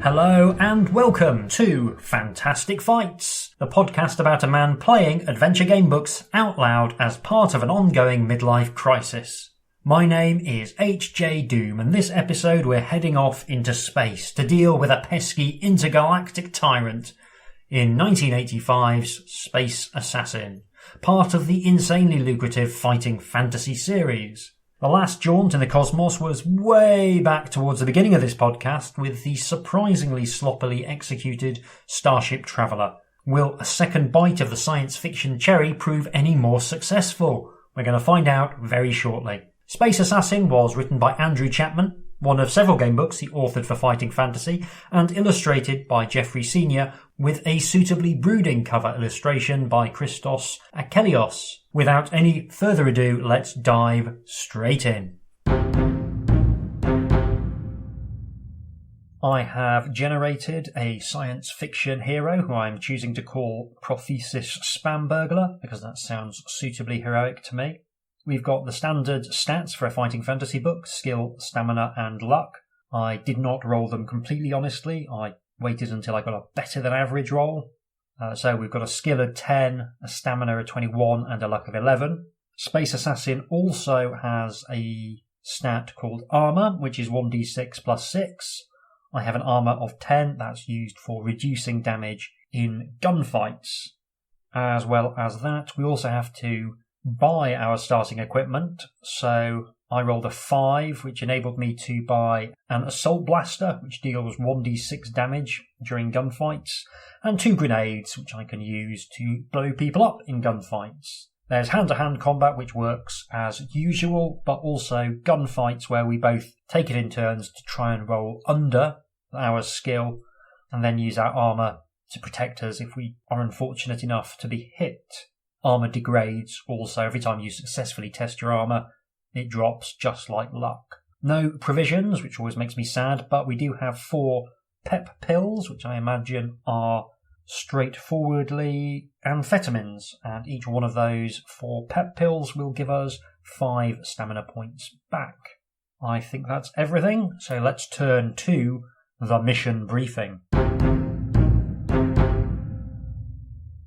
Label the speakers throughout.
Speaker 1: Hello and welcome to Fantastic Fights, the podcast about a man playing adventure game books out loud as part of an ongoing midlife crisis. My name is HJ Doom, and this episode we're heading off into space to deal with a pesky intergalactic tyrant in 1985's Space Assassin, part of the insanely lucrative fighting fantasy series. The last jaunt in the cosmos was way back towards the beginning of this podcast with the surprisingly sloppily executed Starship Traveller. Will a second bite of the science fiction cherry prove any more successful? We're going to find out very shortly. Space Assassin was written by Andrew Chapman, one of several game books he authored for fighting fantasy, and illustrated by Geoffrey Senior, with a suitably brooding cover illustration by Christos Achelios. Without any further ado, let's dive straight in. I have generated a science fiction hero who I'm choosing to call Prothesis Spam Burglar, because that sounds suitably heroic to me. We've got the standard stats for a fighting fantasy book: skill, stamina and luck. I did not roll them completely honestly. I waited until I got a better than average roll. So we've got a skill of 10, a stamina of 21 and a luck of 11. Space Assassin also has a stat called armour, which is 1d6 plus 6. I have an armour of 10. That's used for reducing damage in gunfights. As well as that, we also have to buy our starting equipment. So I rolled a 5, which enabled me to buy an assault blaster, which deals 1d6 damage during gunfights, and 2 grenades, which I can use to blow people up in gunfights. There's hand-to-hand combat, which works as usual, but also gunfights where we both take it in turns to try and roll under our skill, and then use our armour to protect us if we are unfortunate enough to be hit. Armour degrades also every time you successfully test your armour. It drops just like luck. No provisions, which always makes me sad, but we do have 4 pep pills, which I imagine are straightforwardly amphetamines, and each one of those 4 pep pills will give us 5 stamina points back. I think that's everything, so let's turn to the mission briefing.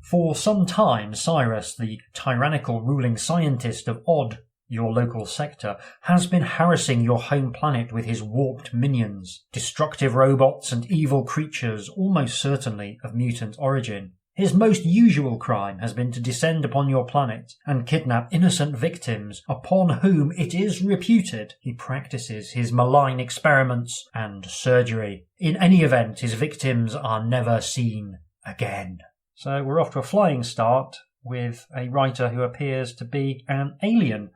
Speaker 1: For some time, Cyrus, the tyrannical ruling scientist of Odd, your local sector, has been harassing your home planet with his warped minions, destructive robots and evil creatures almost certainly of mutant origin. His most usual crime has been to descend upon your planet and kidnap innocent victims upon whom it is reputed he practices his malign experiments and surgery. In any event, his victims are never seen again. So we're off to a flying start with a writer who appears to be an alien,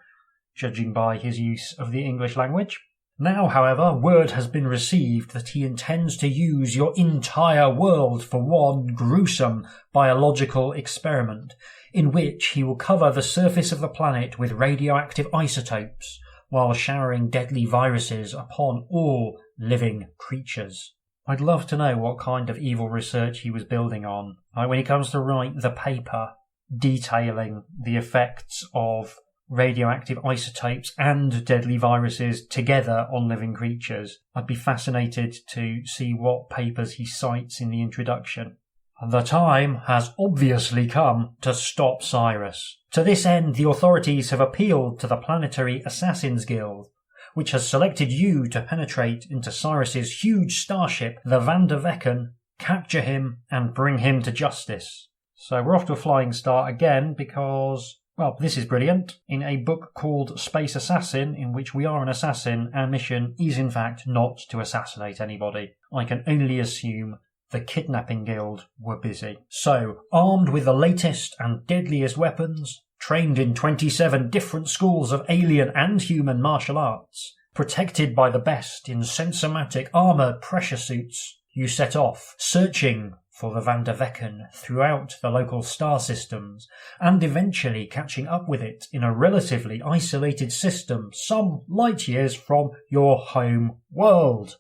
Speaker 1: judging by his use of the English language. Now, however, word has been received that he intends to use your entire world for one gruesome biological experiment, in which he will cover the surface of the planet with radioactive isotopes, while showering deadly viruses upon all living creatures. I'd love to know what kind of evil research he was building on. When he comes to write the paper detailing the effects of radioactive isotopes and deadly viruses together on living creatures, I'd be fascinated to see what papers he cites in the introduction. The time has obviously come to stop Cyrus. To this end, the authorities have appealed to the Planetary Assassins Guild, which has selected you to penetrate into Cyrus's huge starship, the Van der Vecken, capture him and bring him to justice. So we're off to a flying start again because, well, this is brilliant. In a book called Space Assassin, in which we are an assassin, our mission is in fact not to assassinate anybody. I can only assume the Kidnapping Guild were busy. So, armed with the latest and deadliest weapons, trained in 27 different schools of alien and human martial arts, protected by the best in sensomatic armoured pressure suits, you set off, searching for the Van der Vecken throughout the local star systems, and eventually catching up with it in a relatively isolated system some light years from your home world.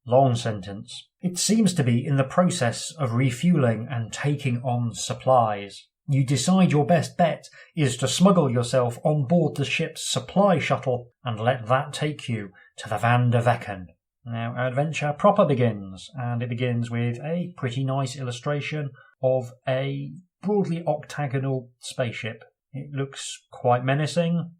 Speaker 1: Long sentence. It seems to be in the process of refuelling and taking on supplies. You decide your best bet is to smuggle yourself on board the ship's supply shuttle and let that take you to the Van der Vecken. Now our adventure proper begins, and it begins with a pretty nice illustration of a broadly octagonal spaceship. It looks quite menacing.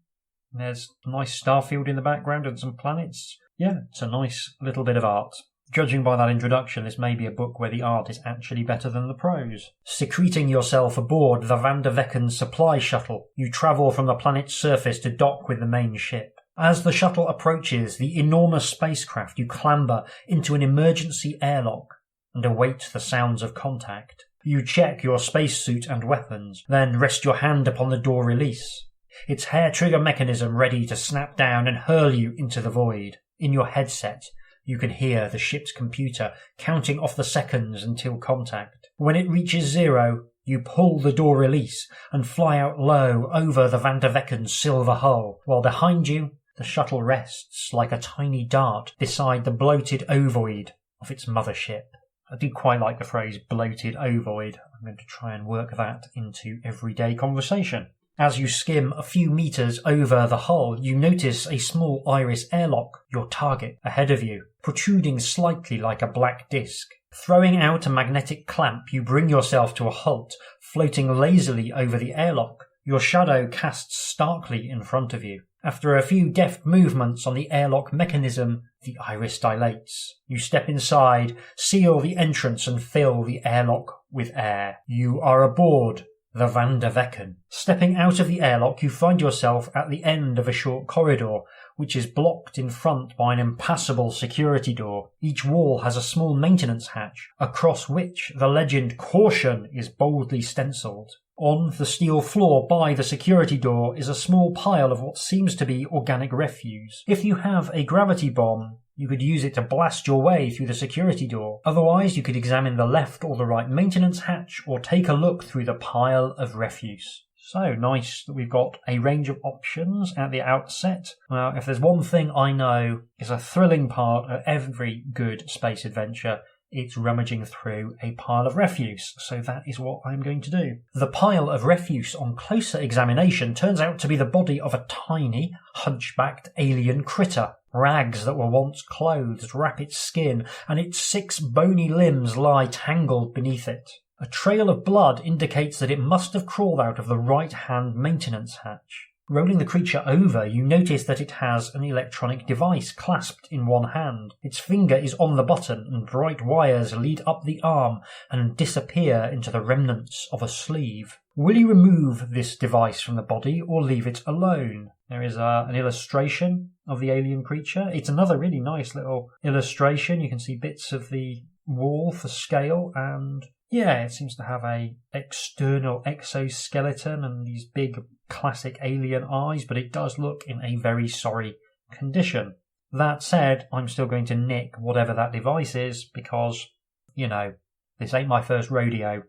Speaker 1: There's a nice starfield in the background and some planets. Yeah, it's a nice little bit of art. Judging by that introduction, this may be a book where the art is actually better than the prose. Secreting yourself aboard the Van der Vecken supply shuttle, you travel from the planet's surface to dock with the main ship. As the shuttle approaches the enormous spacecraft, you clamber into an emergency airlock and await the sounds of contact. You check your spacesuit and weapons, then rest your hand upon the door release, its hair trigger mechanism ready to snap down and hurl you into the void. In your headset, you can hear the ship's computer counting off the seconds until contact. When it reaches 0, you pull the door release and fly out low over the Van der Vecken's silver hull, while behind you, the shuttle rests like a tiny dart beside the bloated ovoid of its mothership. I do quite like the phrase bloated ovoid. I'm going to try and work that into everyday conversation. As you skim a few meters over the hull, you notice a small iris airlock, your target, ahead of you, protruding slightly like a black disc. Throwing out a magnetic clamp, you bring yourself to a halt, floating lazily over the airlock. Your shadow casts starkly in front of you. After a few deft movements on the airlock mechanism, the iris dilates. You step inside, seal the entrance and fill the airlock with air. You are aboard the Van der Vecken. Stepping out of the airlock, you find yourself at the end of a short corridor, which is blocked in front by an impassable security door. Each wall has a small maintenance hatch, across which the legend "Caution" is boldly stenciled. On the steel floor by the security door is a small pile of what seems to be organic refuse. If you have a gravity bomb, you could use it to blast your way through the security door. Otherwise, you could examine the left or the right maintenance hatch or take a look through the pile of refuse. So nice that we've got a range of options at the outset. Well, if there's one thing I know is a thrilling part of every good space adventure, it's rummaging through a pile of refuse, so that is what I'm going to do. The pile of refuse, on closer examination, turns out to be the body of a tiny, hunchbacked alien critter. Rags that were once clothes wrap its skin, and its 6 bony limbs lie tangled beneath it. A trail of blood indicates that it must have crawled out of the right-hand maintenance hatch. Rolling the creature over, you notice that it has an electronic device clasped in one hand. Its finger is on the button, and bright wires lead up the arm and disappear into the remnants of a sleeve. Will you remove this device from the body or leave it alone? There is an illustration of the alien creature. It's another really nice little illustration. You can see bits of the wall for scale, and yeah, it seems to have a external exoskeleton and these big classic alien eyes, but it does look in a very sorry condition. That said, I'm still going to nick whatever that device is because, you know, this ain't my first rodeo.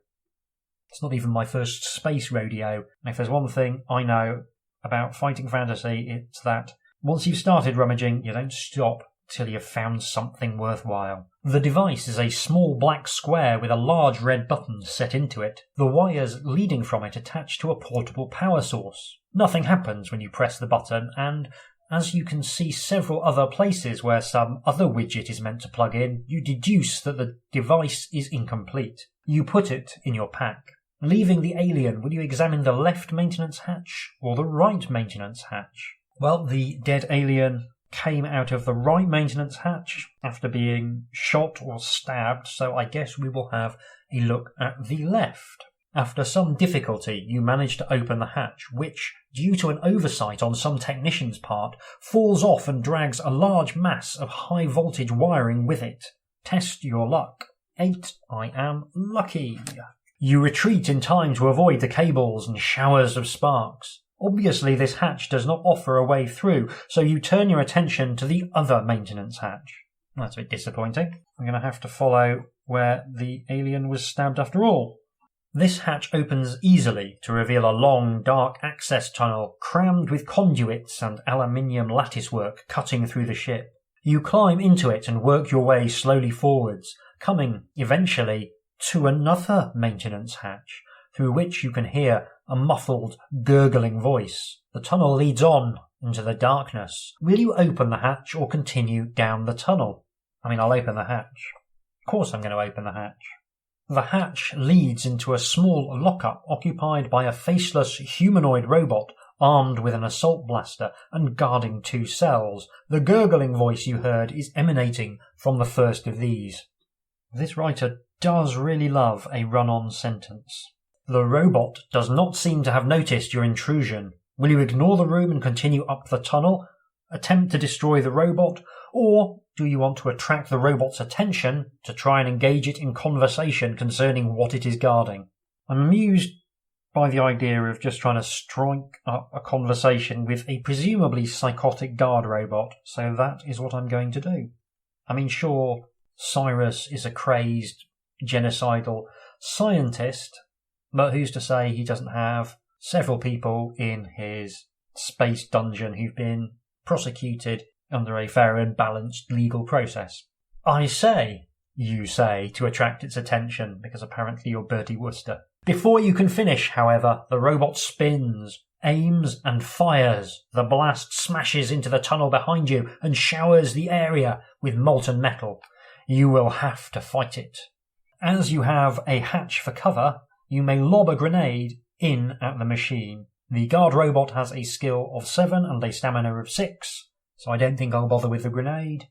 Speaker 1: It's not even my first space rodeo. And if there's one thing I know about fighting fantasy, it's that once you've started rummaging, you don't stop till you've found something worthwhile. The device is a small black square with a large red button set into it, the wires leading from it attached to a portable power source. Nothing happens when you press the button, and as you can see several other places where some other widget is meant to plug in, you deduce that the device is incomplete. You put it in your pack. Leaving the alien, will you examine the left maintenance hatch or the right maintenance hatch? Well, the dead alien came out of the right maintenance hatch after being shot or stabbed, so I guess we will have a look at the left. After some difficulty, you manage to open the hatch, which, due to an oversight on some technician's part, falls off and drags a large mass of high-voltage wiring with it. Test your luck. 8. I am lucky. You retreat in time to avoid the cables and showers of sparks. Obviously, this hatch does not offer a way through, so you turn your attention to the other maintenance hatch. That's a bit disappointing. I'm going to have to follow where the alien was stabbed after all. This hatch opens easily to reveal a long, dark access tunnel crammed with conduits and aluminium latticework cutting through the ship. You climb into it and work your way slowly forwards, coming, eventually, to another maintenance hatch, through which you can hear a muffled, gurgling voice. The tunnel leads on into the darkness. Will you open the hatch or continue down the tunnel? I'll open the hatch. Of course I'm going to open the hatch. The hatch leads into a small lockup occupied by a faceless humanoid robot armed with an assault blaster and guarding 2 cells. The gurgling voice you heard is emanating from the first of these. This writer does really love a run-on sentence. The robot does not seem to have noticed your intrusion. Will you ignore the room and continue up the tunnel, attempt to destroy the robot, or do you want to attract the robot's attention to try and engage it in conversation concerning what it is guarding? I'm amused by the idea of just trying to strike up a conversation with a presumably psychotic guard robot, so that is what I'm going to do. Sure, Cyrus is a crazed, genocidal scientist, but who's to say he doesn't have several people in his space dungeon who've been prosecuted under a fair and balanced legal process? I say, you say, to attract its attention, because apparently you're Bertie Wooster. Before you can finish, however, the robot spins, aims and fires. The blast smashes into the tunnel behind you and showers the area with molten metal. You will have to fight it. As you have a hatch for cover, you may lob a grenade in at the machine. The guard robot has a skill of 7 and a stamina of 6, so I don't think I'll bother with the grenade.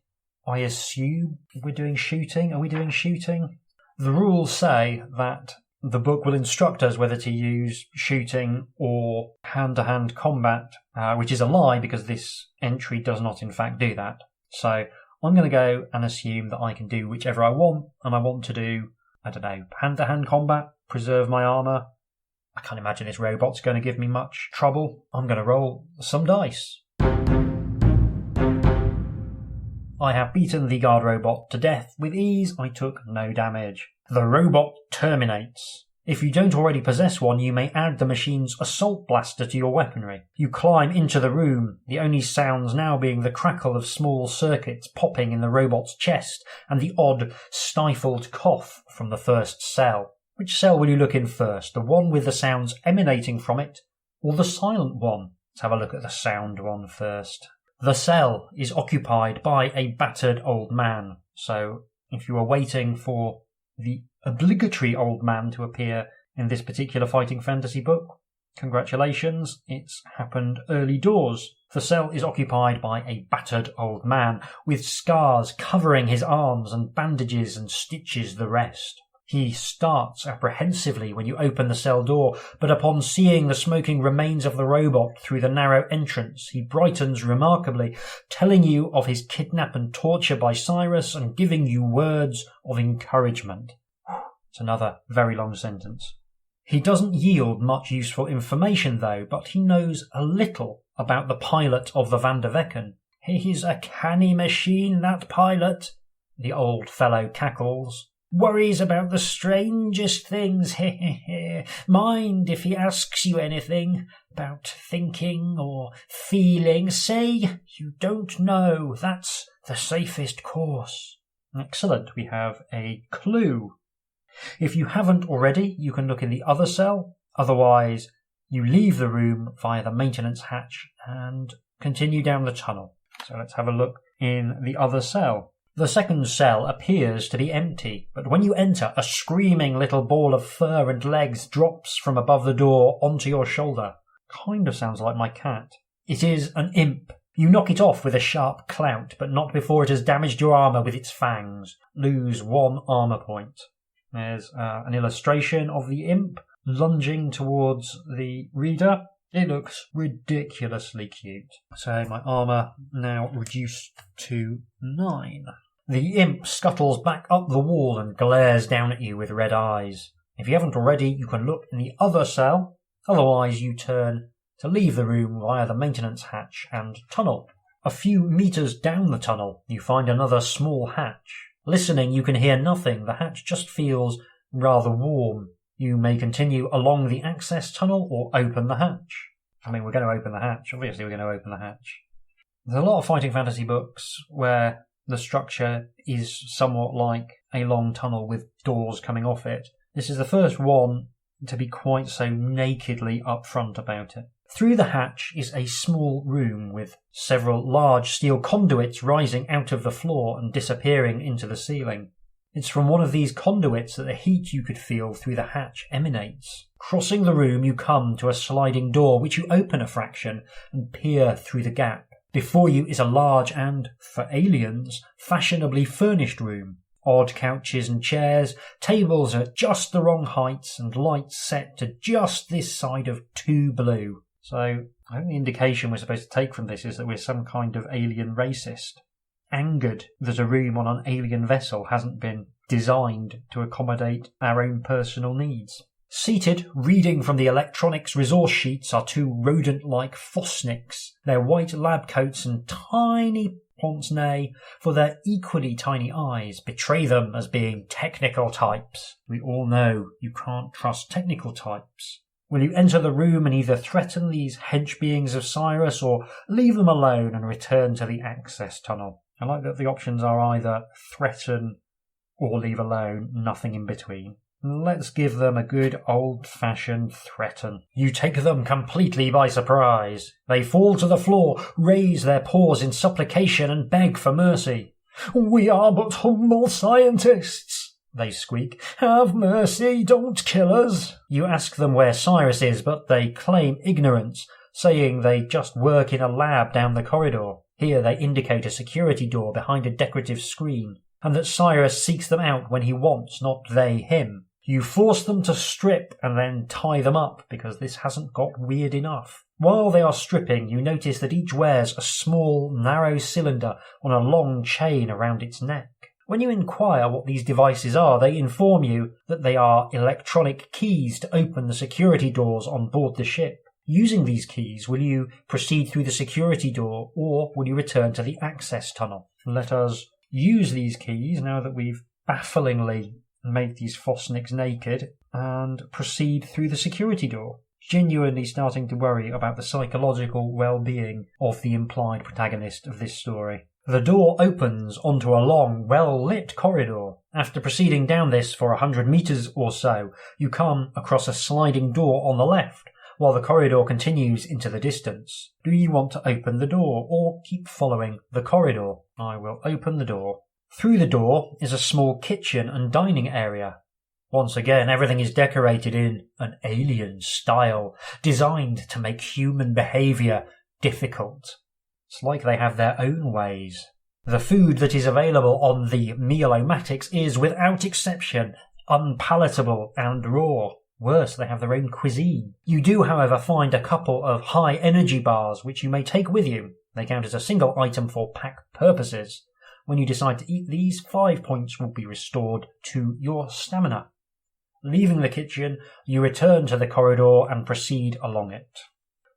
Speaker 1: I assume we're doing shooting. Are we doing shooting? The rules say that the book will instruct us whether to use shooting or hand-to-hand combat, which is a lie because this entry does not in fact do that. So I'm going to go and assume that I can do whichever I want, and I want to do, hand-to-hand combat, preserve my armour. I can't imagine this robot's going to give me much trouble. I'm going to roll some dice. I have beaten the guard robot to death with ease. I took no damage. The robot terminates. If you don't already possess one, you may add the machine's assault blaster to your weaponry. You climb into the room, the only sounds now being the crackle of small circuits popping in the robot's chest and the odd, stifled cough from the first cell. Which cell will you look in first? The one with the sounds emanating from it, or the silent one? Let's have a look at the sound one first. The cell is occupied by a battered old man. So if you are waiting for the obligatory old man to appear in this particular fighting fantasy book, congratulations, it's happened early doors. The cell is occupied by a battered old man, with scars covering his arms and bandages and stitches the rest. He starts apprehensively when you open the cell door, but upon seeing the smoking remains of the robot through the narrow entrance, he brightens remarkably, telling you of his kidnap and torture by Cyrus and giving you words of encouragement. It's another very long sentence. He doesn't yield much useful information, though, but he knows a little about the pilot of the Van der Vecken. He's a canny machine, that pilot, the old fellow cackles. Worries about the strangest things, Mind if he asks you anything about thinking or feeling. Say you don't know. That's the safest course. Excellent. We have a clue. If you haven't already, you can look in the other cell. Otherwise, you leave the room via the maintenance hatch and continue down the tunnel. So let's have a look in the other cell. The second cell appears to be empty, but when you enter, a screaming little ball of fur and legs drops from above the door onto your shoulder. Kind of sounds like my cat. It is an imp. You knock it off with a sharp clout, but not before it has damaged your armour with its fangs. Lose 1 armour point. There's an illustration of the imp lunging towards the reader. It looks ridiculously cute. So my armour now reduced to 9. The imp scuttles back up the wall and glares down at you with red eyes. If you haven't already, you can look in the other cell. Otherwise, you turn to leave the room via the maintenance hatch and tunnel. A few metres down the tunnel, you find another small hatch. Listening, you can hear nothing. The hatch just feels rather warm. You may continue along the access tunnel or open the hatch. We're going to open the hatch. Obviously, we're going to open the hatch. There's a lot of fighting fantasy books where the structure is somewhat like a long tunnel with doors coming off it. This is the first one to be quite so nakedly upfront about it. Through the hatch is a small room with several large steel conduits rising out of the floor and disappearing into the ceiling. It's from one of these conduits that the heat you could feel through the hatch emanates. Crossing the room, you come to a sliding door which you open a fraction and peer through the gap. Before you is a large and, for aliens, fashionably furnished room. Odd couches and chairs, tables at just the wrong heights, and lights set to just this side of 2 blue. So, I think the indication we're supposed to take from this is that we're some kind of alien racist. Angered that a room on an alien vessel hasn't been designed to accommodate our own personal needs. Seated, reading from the electronics resource sheets, are 2 rodent-like Fosnicks. Their white lab coats and tiny pince-nez for their equally tiny eyes betray them as being technical types. We all know you can't trust technical types. Will you enter the room and either threaten these hench beings of Cyrus or leave them alone and return to the access tunnel? I like that the options are either threaten or leave alone, nothing in between. Let's give them a good old-fashioned threaten. You take them completely by surprise. They fall to the floor, raise their paws in supplication and beg for mercy. "We are but humble scientists," they squeak. "Have mercy, don't kill us." You ask them where Cyrus is, but they claim ignorance, saying they just work in a lab down the corridor. Here they indicate a security door behind a decorative screen, and that Cyrus seeks them out when he wants, not they him. You force them to strip and then tie them up, because this hasn't got weird enough. While they are stripping, you notice that each wears a small, narrow cylinder on a long chain around its neck. When you inquire what these devices are, they inform you that they are electronic keys to open the security doors on board the ship. Using these keys, will you proceed through the security door, or will you return to the access tunnel? Let us use these keys, now that we've bafflingly made these Fosnicks naked, and proceed through the security door. Genuinely starting to worry about the psychological well-being of the implied protagonist of this story. The door opens onto a long, well-lit corridor. After proceeding down this for 100 metres or so, you come across a sliding door on the left, while the corridor continues into the distance. Do you want to open the door, or keep following the corridor? I will open the door. Through the door is a small kitchen and dining area. Once again, everything is decorated in an alien style, designed to make human behaviour difficult. It's like they have their own ways. The food that is available on the Meal-O-Matics is, without exception, unpalatable and raw. Worse, they have their own cuisine. You do, however, find a couple of high-energy bars which you may take with you. They count as a single item for pack purposes. When you decide to eat these, 5 points will be restored to your stamina. Leaving the kitchen, you return to the corridor and proceed along it.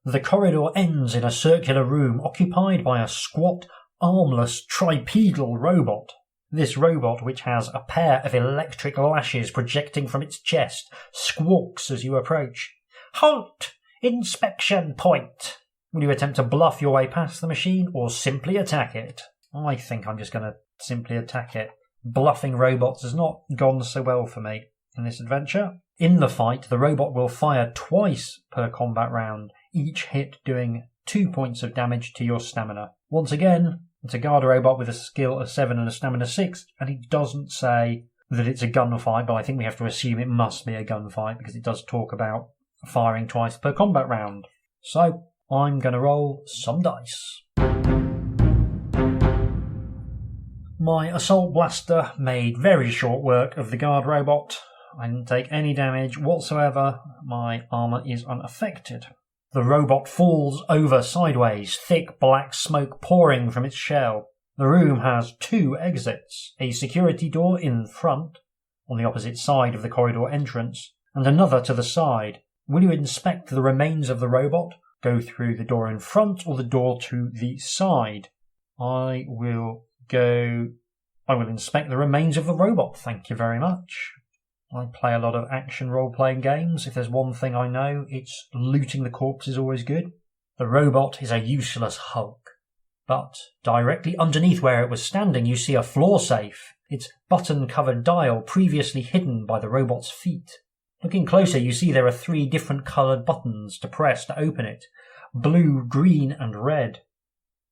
Speaker 1: The corridor ends in a circular room occupied by a squat, armless, tripedal robot. This robot, which has a pair of electric lashes projecting from its chest, squawks as you approach. "Halt! Inspection point!" Will you attempt to bluff your way past the machine, or simply attack it? I think I'm just going to simply attack it. Bluffing robots has not gone so well for me in this adventure. In the fight, the robot will fire twice per combat round, each hit doing 2 points of damage to your stamina. Once again, it's a guard robot with a skill of 7 and a stamina 6, and it doesn't say that it's a gunfight, but I think we have to assume it must be a gunfight because it does talk about firing twice per combat round. So, I'm going to roll some dice. My assault blaster made very short work of the guard robot. I didn't take any damage whatsoever. My armour is unaffected. The robot falls over sideways, thick black smoke pouring from its shell. The room has 2 exits, a security door in front, on the opposite side of the corridor entrance, and another to the side. Will you inspect the remains of the robot? Go through the door in front or the door to the side? I will inspect the remains of the robot, thank you very much. I play a lot of action role-playing games. If there's one thing I know, it's looting the corpse is always good. The robot is a useless hulk. But directly underneath where it was standing, you see a floor safe, its button-covered dial previously hidden by the robot's feet. Looking closer, you see there are 3 different coloured buttons to press to open it. Blue, green and red.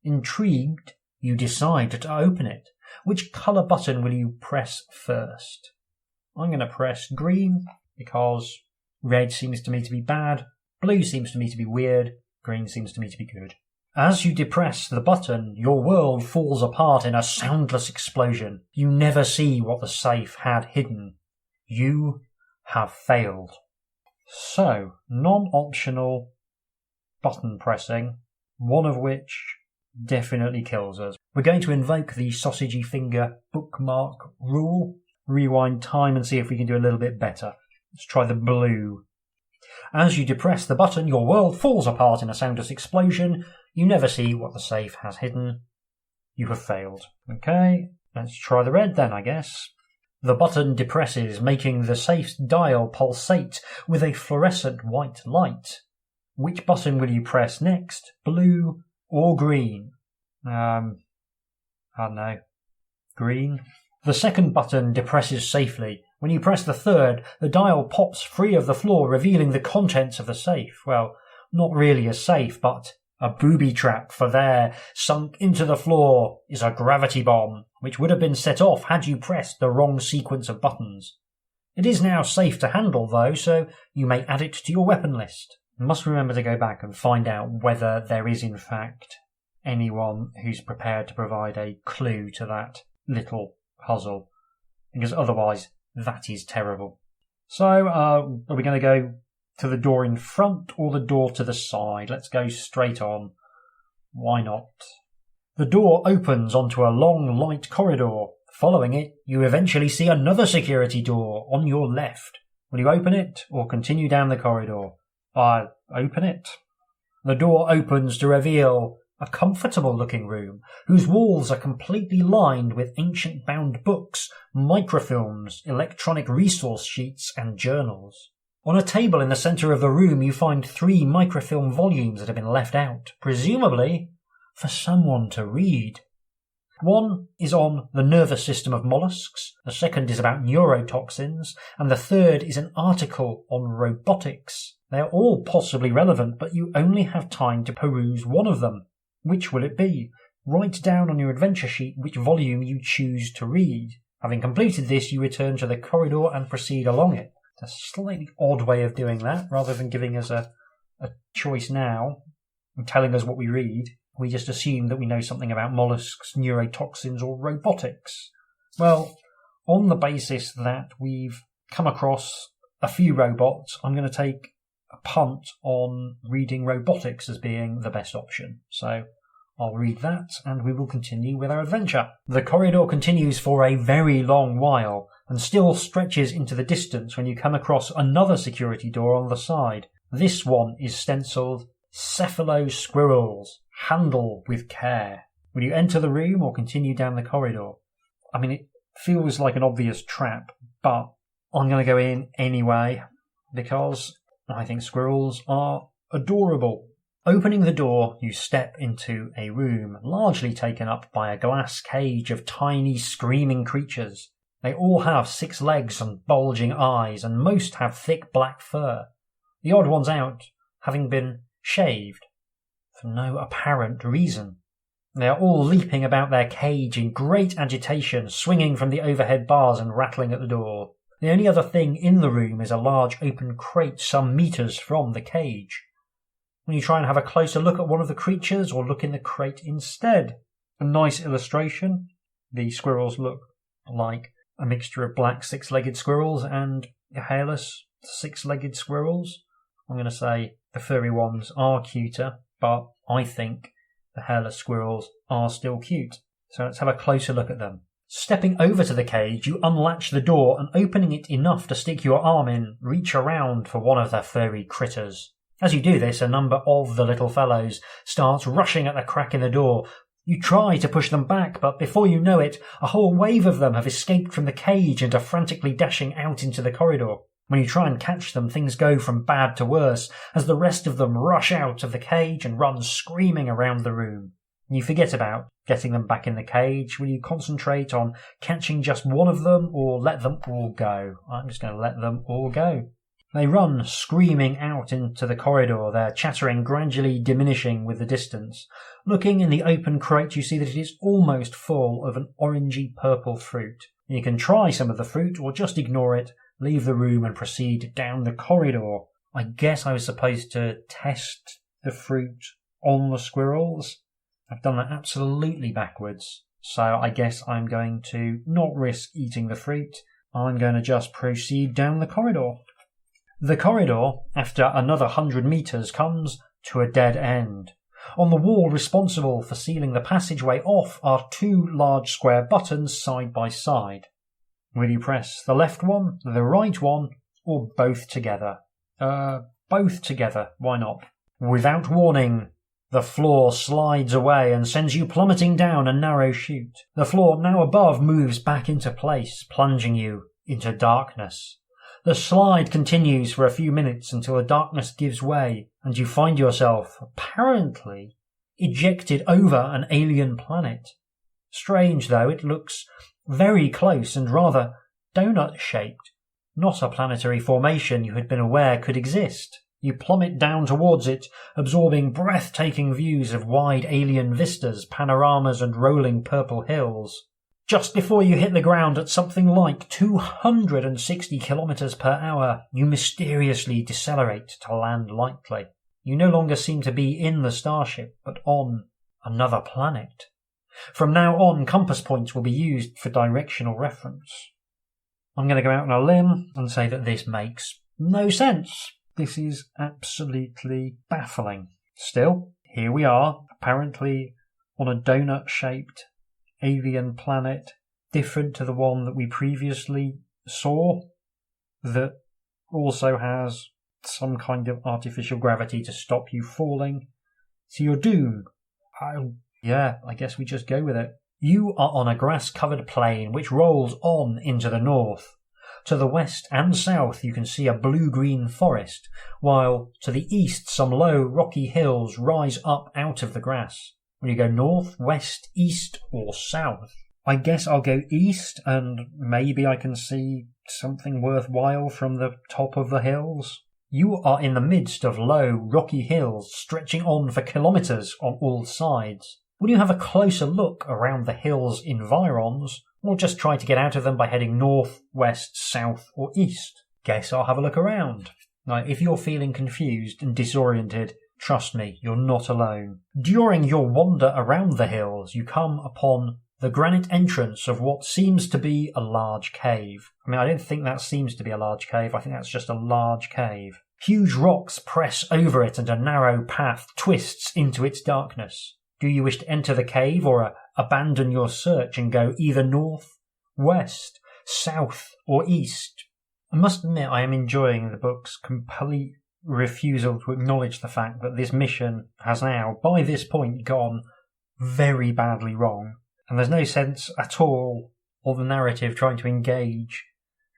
Speaker 1: Intrigued, you decide to open it. Which colour button will you press first? I'm going to press green because red seems to me to be bad, blue seems to me to be weird, green seems to me to be good. As you depress the button, your world falls apart in a soundless explosion. You never see what the safe had hidden. You have failed. So, non-optional button pressing, one of which definitely kills us. We're going to invoke the sausagey finger bookmark rule, rewind time and see if we can do a little bit better. Let's try the blue. As you depress the button, your world falls apart in a soundless explosion. You never see what the safe has hidden. You have failed. Okay, let's try the red then, I guess. The button depresses, making the safe's dial pulsate with a fluorescent white light. Which button will you press next? Blue or green? I don't know. Green? The second button depresses safely. When you press the third, the dial pops free of the floor, revealing the contents of the safe. Well, not really a safe, but a booby trap, for there, sunk into the floor, is a gravity bomb, which would have been set off had you pressed the wrong sequence of buttons. It is now safe to handle, though, so you may add it to your weapon list. You must remember to go back and find out whether there is, in fact, anyone who's prepared to provide a clue to that little puzzle, because otherwise that is terrible. So, are we going to go to the door in front or the door to the side? Let's go straight on. Why not? The door opens onto a long, light corridor. Following it, you eventually see another security door on your left. Will you open it or continue down the corridor? I'll open it. The door opens to reveal a comfortable-looking room whose walls are completely lined with ancient-bound books, microfilms, electronic resource sheets, and journals. On a table in the centre of the room you find 3 microfilm volumes that have been left out, presumably for someone to read. One is on the nervous system of mollusks, the second is about neurotoxins, and the third is an article on robotics. They are all possibly relevant, but you only have time to peruse one of them. Which will it be? Write down on your adventure sheet which volume you choose to read. Having completed this, you return to the corridor and proceed along it. It's a slightly odd way of doing that. Rather than giving us a choice now and telling us what we read, we just assume that we know something about mollusks, neurotoxins, or robotics. Well, on the basis that we've come across a few robots, I'm going to take a punt on reading robotics as being the best option. So I'll read that and we will continue with our adventure. The corridor continues for a very long while and still stretches into the distance when you come across another security door on the side. This one is stenciled Cephalo Squirrels. Handle with care. Will you enter the room or continue down the corridor? I mean, it feels like an obvious trap, but I'm going to go in anyway because I think squirrels are adorable. Opening the door, you step into a room largely taken up by a glass cage of tiny screaming creatures. They all have 6 legs and bulging eyes, and most have thick black fur. The odd ones out having been shaved for no apparent reason. They are all leaping about their cage in great agitation, swinging from the overhead bars and rattling at the door. The only other thing in the room is a large open crate some metres from the cage. Will you try and have a closer look at one of the creatures or look in the crate instead? A nice illustration. The squirrels look like a mixture of black 6-legged squirrels and hairless 6-legged squirrels. I'm going to say the furry ones are cuter, but I think the hairless squirrels are still cute. So let's have a closer look at them. Stepping over to the cage, you unlatch the door and opening it enough to stick your arm in, reach around for one of the furry critters. As you do this, a number of the little fellows starts rushing at the crack in the door. You try to push them back, but before you know it, a whole wave of them have escaped from the cage and are frantically dashing out into the corridor. When you try and catch them, things go from bad to worse as the rest of them rush out of the cage and run screaming around the room. You forget about getting them back in the cage. Will you concentrate on catching just one of them or let them all go? I'm just going to let them all go. They run screaming out into the corridor, their chattering gradually diminishing with the distance. Looking in the open crate, you see that it is almost full of an orangey purple fruit. You can try some of the fruit or just ignore it, leave the room and proceed down the corridor. I guess I was supposed to test the fruit on the squirrels. I've done that absolutely backwards. So I guess I'm going to not risk eating the fruit. I'm going to just proceed down the corridor. The corridor, after another 100 metres, comes to a dead end. On the wall responsible for sealing the passageway off are two large square buttons side by side. Will you press the left one, the right one, or both together? Both together, why not? Without warning, the floor slides away and sends you plummeting down a narrow chute. The floor now above moves back into place, plunging you into darkness. The slide continues for a few minutes until the darkness gives way and you find yourself, apparently, ejected over an alien planet. Strange though, it looks very close and rather donut-shaped, not a planetary formation you had been aware could exist. You plummet down towards it, absorbing breathtaking views of wide alien vistas, panoramas and rolling purple hills. Just before you hit the ground at something like 260 kilometers per hour, you mysteriously decelerate to land lightly. You no longer seem to be in the starship, but on another planet. From now on, compass points will be used for directional reference. I'm going to go out on a limb and say that this makes no sense. This is absolutely baffling. Still, here we are, apparently on a donut-shaped alien planet, different to the one that we previously saw, that also has some kind of artificial gravity to stop you falling to your doom. I guess we just go with it. You are on a grass-covered plain which rolls on into the north. To the west and south you can see a blue-green forest, while to the east some low rocky hills rise up out of the grass. Will you go north, west, east, or south? I guess I'll go east, and maybe I can see something worthwhile from the top of the hills. You are in the midst of low, rocky hills stretching on for kilometres on all sides. Will you have a closer look around the hills' environs, or just try to get out of them by heading north, west, south, or east? Guess I'll have a look around. Now, if you're feeling confused and disoriented, trust me, you're not alone. During your wander around the hills, you come upon the granite entrance of what seems to be a large cave. I don't think that seems to be a large cave. I think that's just a large cave. Huge rocks press over it and a narrow path twists into its darkness. Do you wish to enter the cave or abandon your search and go either north, west, south, or east? I must admit I am enjoying the book's complete refusal to acknowledge the fact that this mission has now, by this point, gone very badly wrong. And there's no sense at all of the narrative trying to engage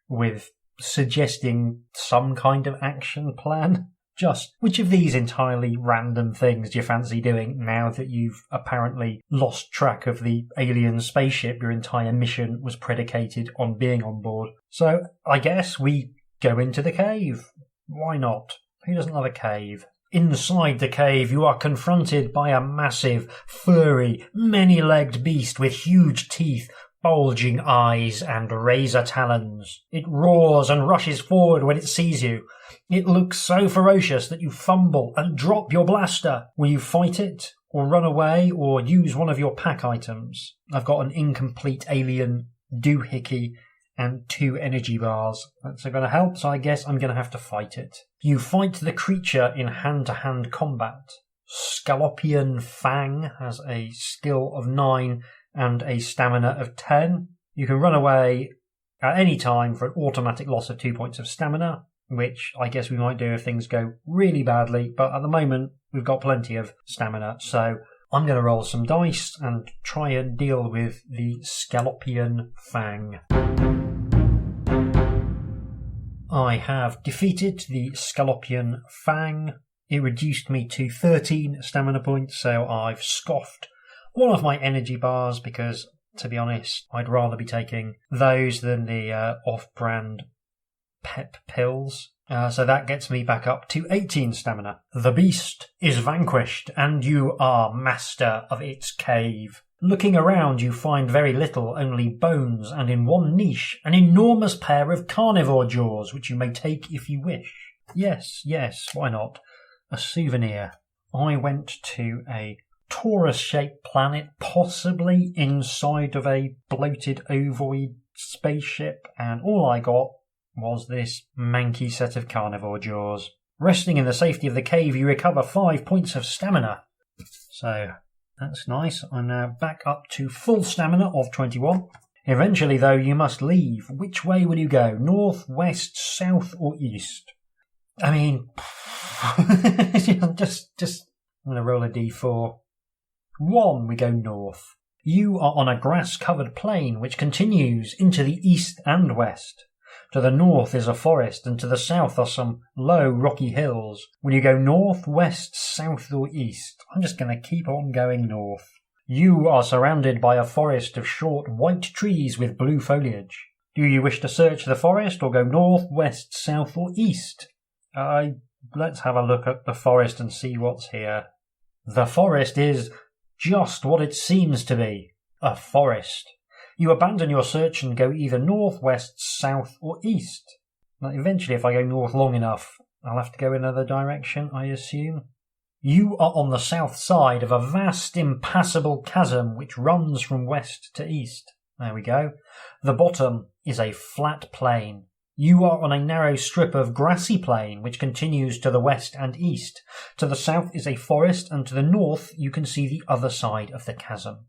Speaker 1: with suggesting some kind of action plan. Just, which of these entirely random things do you fancy doing now that you've apparently lost track of the alien spaceship your entire mission was predicated on being on board? So, I guess we go into the cave. Why not? Who doesn't love a cave? Inside the cave, you are confronted by a massive, furry, many-legged beast with huge teeth, bulging eyes, and razor talons. It roars and rushes forward when it sees you. It looks so ferocious that you fumble and drop your blaster. Will you fight it, or run away, or use one of your pack items? I've got an incomplete alien doohickey and 2 energy bars. That's going to help, so I guess I'm going to have to fight it. You fight the creature in hand-to-hand combat. Scalopian Fang has a skill of 9 and a stamina of 10. You can run away at any time for an automatic loss of 2 points of stamina, which I guess we might do if things go really badly, but at the moment we've got plenty of stamina, so I'm going to roll some dice and try and deal with the Scalopian Fang. I have defeated the Scalopian Fang. It reduced me to 13 stamina points, so I've scoffed one of my energy bars because, to be honest, I'd rather be taking those than the off-brand pep pills. So that gets me back up to 18 stamina. The beast is vanquished, and you are master of its cave. Looking around, you find very little, only bones, and in one niche, an enormous pair of carnivore jaws, which you may take if you wish. Yes, why not? A souvenir. I went to a Taurus-shaped planet, possibly inside of a bloated ovoid spaceship, and all I got was this manky set of carnivore jaws. Resting in the safety of the cave, you recover 5 points of stamina. So, that's nice. I'm now back up to full stamina of 21. Eventually, though, you must leave. Which way will you go? North, west, south, or east? I mean, just I'm going to roll a d4. 1, we go north. You are on a grass-covered plain which continues into the east and west. To the north is a forest, and to the south are some low, rocky hills. Will you go north, west, south, or east? I'm just going to keep on going north. You are surrounded by a forest of short, white trees with blue foliage. Do you wish to search the forest, or go north, west, south, or east? Let's have a look at the forest and see what's here. The forest is just what it seems to be. A forest. You abandon your search and go either north, west, south, or east. Now, eventually, if I go north long enough, I'll have to go another direction, I assume. You are on the south side of a vast, impassable chasm which runs from west to east. There we go. The bottom is a flat plain. You are on a narrow strip of grassy plain which continues to the west and east. To the south is a forest, and to the north you can see the other side of the chasm.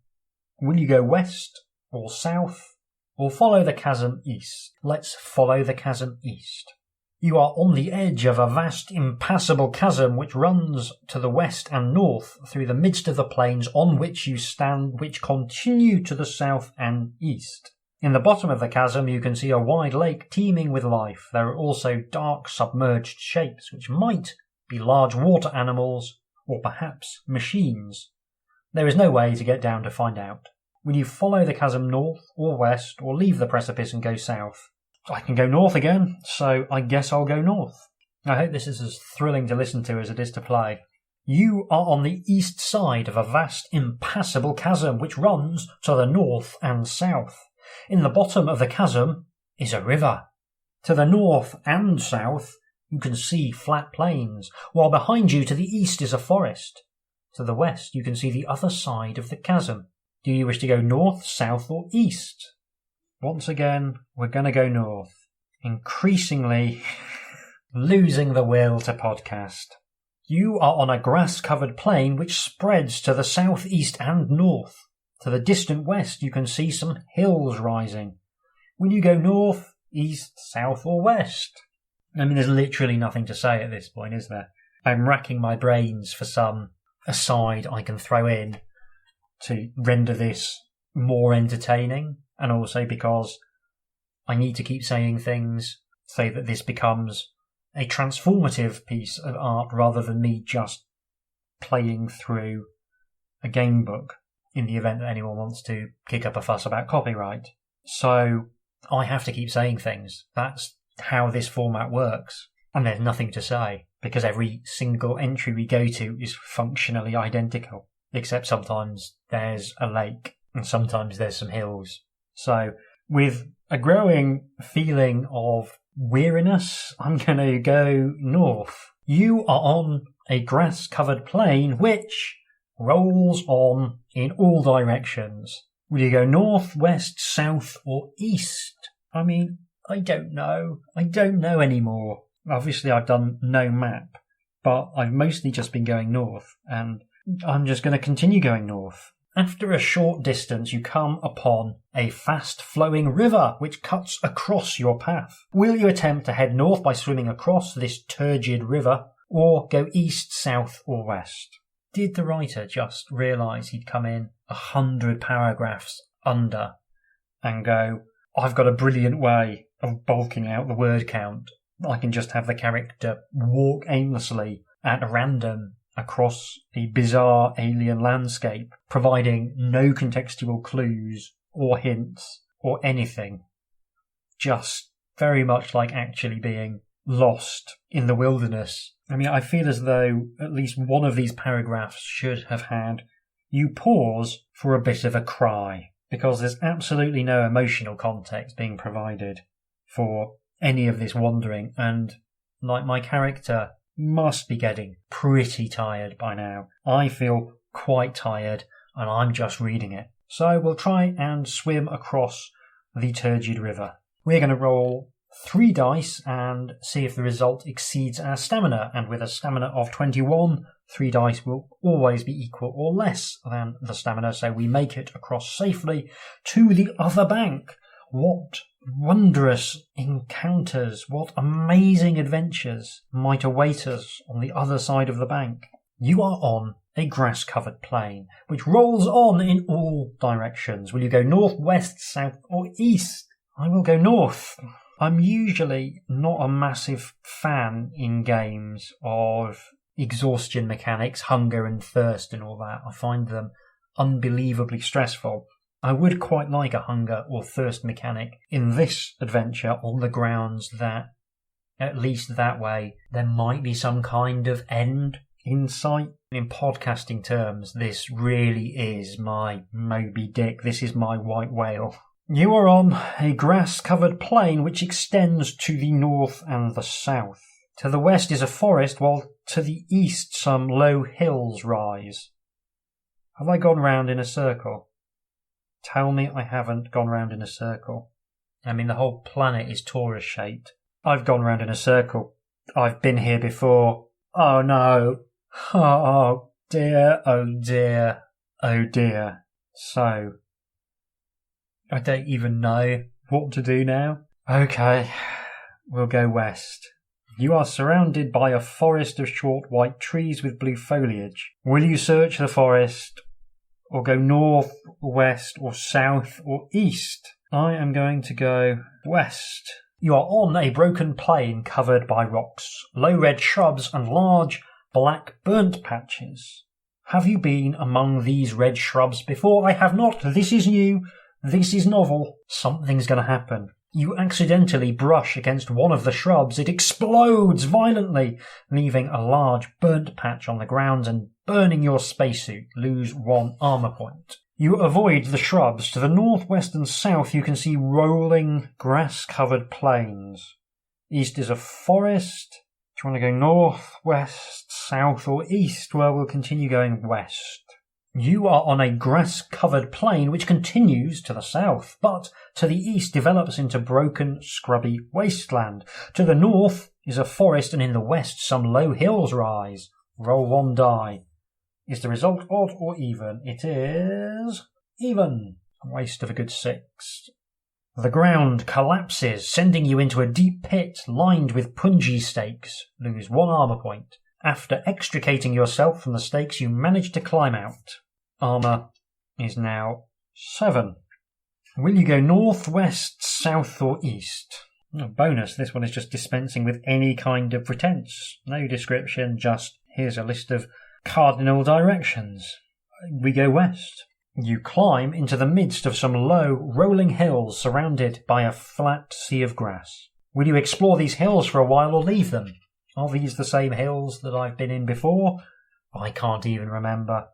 Speaker 1: Will you go west or south, or follow the chasm east? Let's follow the chasm east. You are on the edge of a vast, impassable chasm which runs to the west and north through the midst of the plains on which you stand, which continue to the south and east. In the bottom of the chasm you can see a wide lake teeming with life. There are also dark, submerged shapes which might be large water animals, or perhaps machines. There is no way to get down to find out. Will you follow the chasm north or west, or leave the precipice and go south? I can go north again, so I guess I'll go north. I hope this is as thrilling to listen to as it is to play. You are on the east side of a vast, impassable chasm which runs to the north and south. In the bottom of the chasm is a river. To the north and south you can see flat plains, while behind you to the east is a forest. To the west you can see the other side of the chasm. Do you wish to go north, south, or east? Once again, we're going to go north. Increasingly losing the will to podcast. You are on a grass-covered plain which spreads to the south, east, and north. To the distant west you can see some hills rising. Will you go north, east, south, or west? I mean, there's literally nothing to say at this point, is there? I'm racking my brains for some aside I can throw in to render this more entertaining, and also because I need to keep saying things so that this becomes a transformative piece of art rather than me just playing through a game book in the event that anyone wants to kick up a fuss about copyright. So I have to keep saying things. That's how this format works. And there's nothing to say, because every single entry we go to is functionally identical. Except sometimes there's a lake and sometimes there's some hills. So with a growing feeling of weariness, I'm going to go north. You are on a grass-covered plain which rolls on in all directions. Will you go north, west, south, or east? I mean, I don't know. I don't know anymore. Obviously, I've done no map, but I've mostly just been going north, and I'm just going to continue going north. After a short distance, you come upon a fast-flowing river which cuts across your path. Will you attempt to head north by swimming across this turgid river, or go east, south, or west? Did the writer just realise he'd come in 100 paragraphs under and go, I've got a brilliant way of bulking out the word count. I can just have the character walk aimlessly at random across a bizarre alien landscape, providing no contextual clues or hints or anything. Just very much like actually being lost in the wilderness. I mean, I feel as though at least one of these paragraphs should have had you pause for a bit of a cry, because there's absolutely no emotional context being provided for any of this wandering, and like my character must be getting pretty tired by now. I feel quite tired and I'm just reading it. So we'll try and swim across the turgid river. We're going to roll 3 dice and see if the result exceeds our stamina, and with a stamina of 21, 3 dice will always be equal or less than the stamina, so we make it across safely to the other bank. What wondrous encounters, what amazing adventures might await us on the other side of the bank. You are on a grass-covered plain, which rolls on in all directions. Will you go north, west, south, or east? I will go north. I'm usually not a massive fan in games of exhaustion mechanics, hunger and thirst and all that. I find them unbelievably stressful. I would quite like a hunger or thirst mechanic in this adventure, on the grounds that, at least that way, there might be some kind of end in sight. In podcasting terms, this really is my Moby Dick. This is my white whale. You are on a grass-covered plain which extends to the north and the south. To the west is a forest, while to the east some low hills rise. Have I gone round in a circle? Tell me I haven't gone round in a circle. I mean, the whole planet is torus-shaped. I've gone round in a circle. I've been here before. Oh no. Oh dear, oh dear, oh dear. So, I don't even know what to do now. Okay, we'll go west. You are surrounded by a forest of short white trees with blue foliage. Will you search the forest, or go north, west, or south, or east? I am going to go west. You are on a broken plain covered by rocks, low red shrubs, and large black burnt patches. Have you been among these red shrubs before? I have not. This is new. This is novel. Something's going to happen. You accidentally brush against one of the shrubs. It explodes violently, leaving a large burnt patch on the ground and burning your spacesuit. Lose 1 armor point. You avoid the shrubs. To the north, west and south you can see rolling, grass-covered plains. East is a forest. Do you want to go north, west, south or east? Well, we'll continue going west. You are on a grass-covered plain which continues to the south, but to the east develops into broken, scrubby wasteland. To the north is a forest, and in the west some low hills rise. Roll 1 die. Is the result odd or even? It is even. A waste of a good 6. The ground collapses, sending you into a deep pit lined with punji stakes. Lose 1 armor point. After extricating yourself from the stakes, you manage to climb out. Armor is now 7. Will you go north, west, south or east? Oh, bonus, this one is just dispensing with any kind of pretense. No description, just here's a list of cardinal directions. We go west. You climb into the midst of some low, rolling hills surrounded by a flat sea of grass. Will you explore these hills for a while or leave them? Are these the same hills that I've been in before? I can't even remember.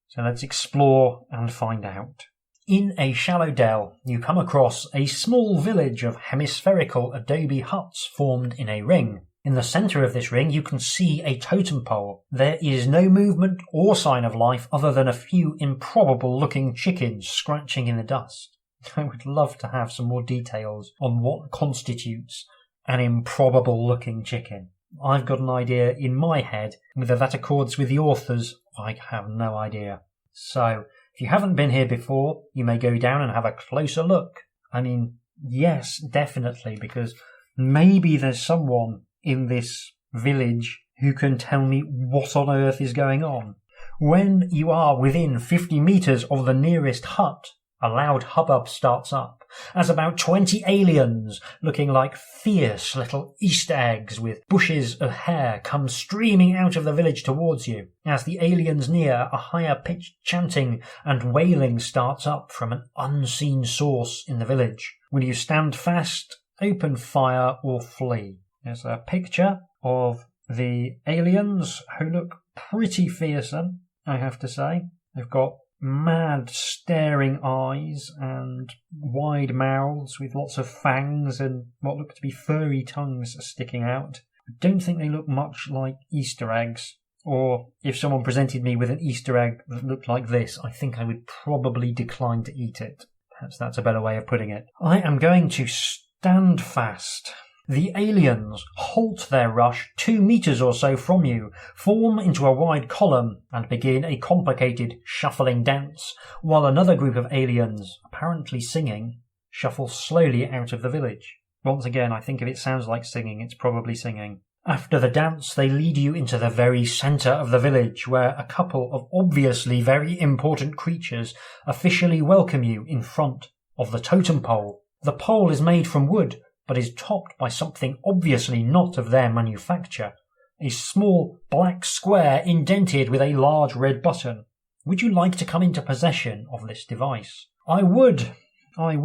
Speaker 1: So let's explore and find out. In a shallow dell, you come across a small village of hemispherical adobe huts formed in a ring. In the centre of this ring you can see a totem pole. There is no movement or sign of life other than a few improbable-looking chickens scratching in the dust. I would love to have some more details on what constitutes an improbable-looking chicken. I've got an idea in my head. Whether that accords with the authors, I have no idea. So, if you haven't been here before, you may go down and have a closer look. I mean, yes, definitely, because maybe there's someone in this village who can tell me what on earth is going on. When you are within 50 metres of the nearest hut, a loud hubbub starts up, as about 20 aliens, looking like fierce little Easter eggs with bushes of hair, come streaming out of the village towards you. As the aliens near, a higher-pitched chanting and wailing starts up from an unseen source in the village. Will you stand fast open fire or flee. There's a picture of the aliens who look pretty fearsome, I have to say. They've got mad staring eyes and wide mouths with lots of fangs and what look to be furry tongues sticking out. I don't think they look much like Easter eggs. Or if someone presented me with an Easter egg that looked like this, I think I would probably decline to eat it. Perhaps that's a better way of putting it. I am going to stand fast. The aliens halt their rush 2 meters or so from you, form into a wide column, and begin a complicated shuffling dance, while another group of aliens, apparently singing, shuffle slowly out of the village. Once again, I think if it sounds like singing, it's probably singing. After the dance, they lead you into the very centre of the village, where a couple of obviously very important creatures officially welcome you in front of the totem pole. The pole is made from wood, but is topped by something obviously not of their manufacture. A small black square indented with a large red button. Would you like to come into possession of this device? I would. I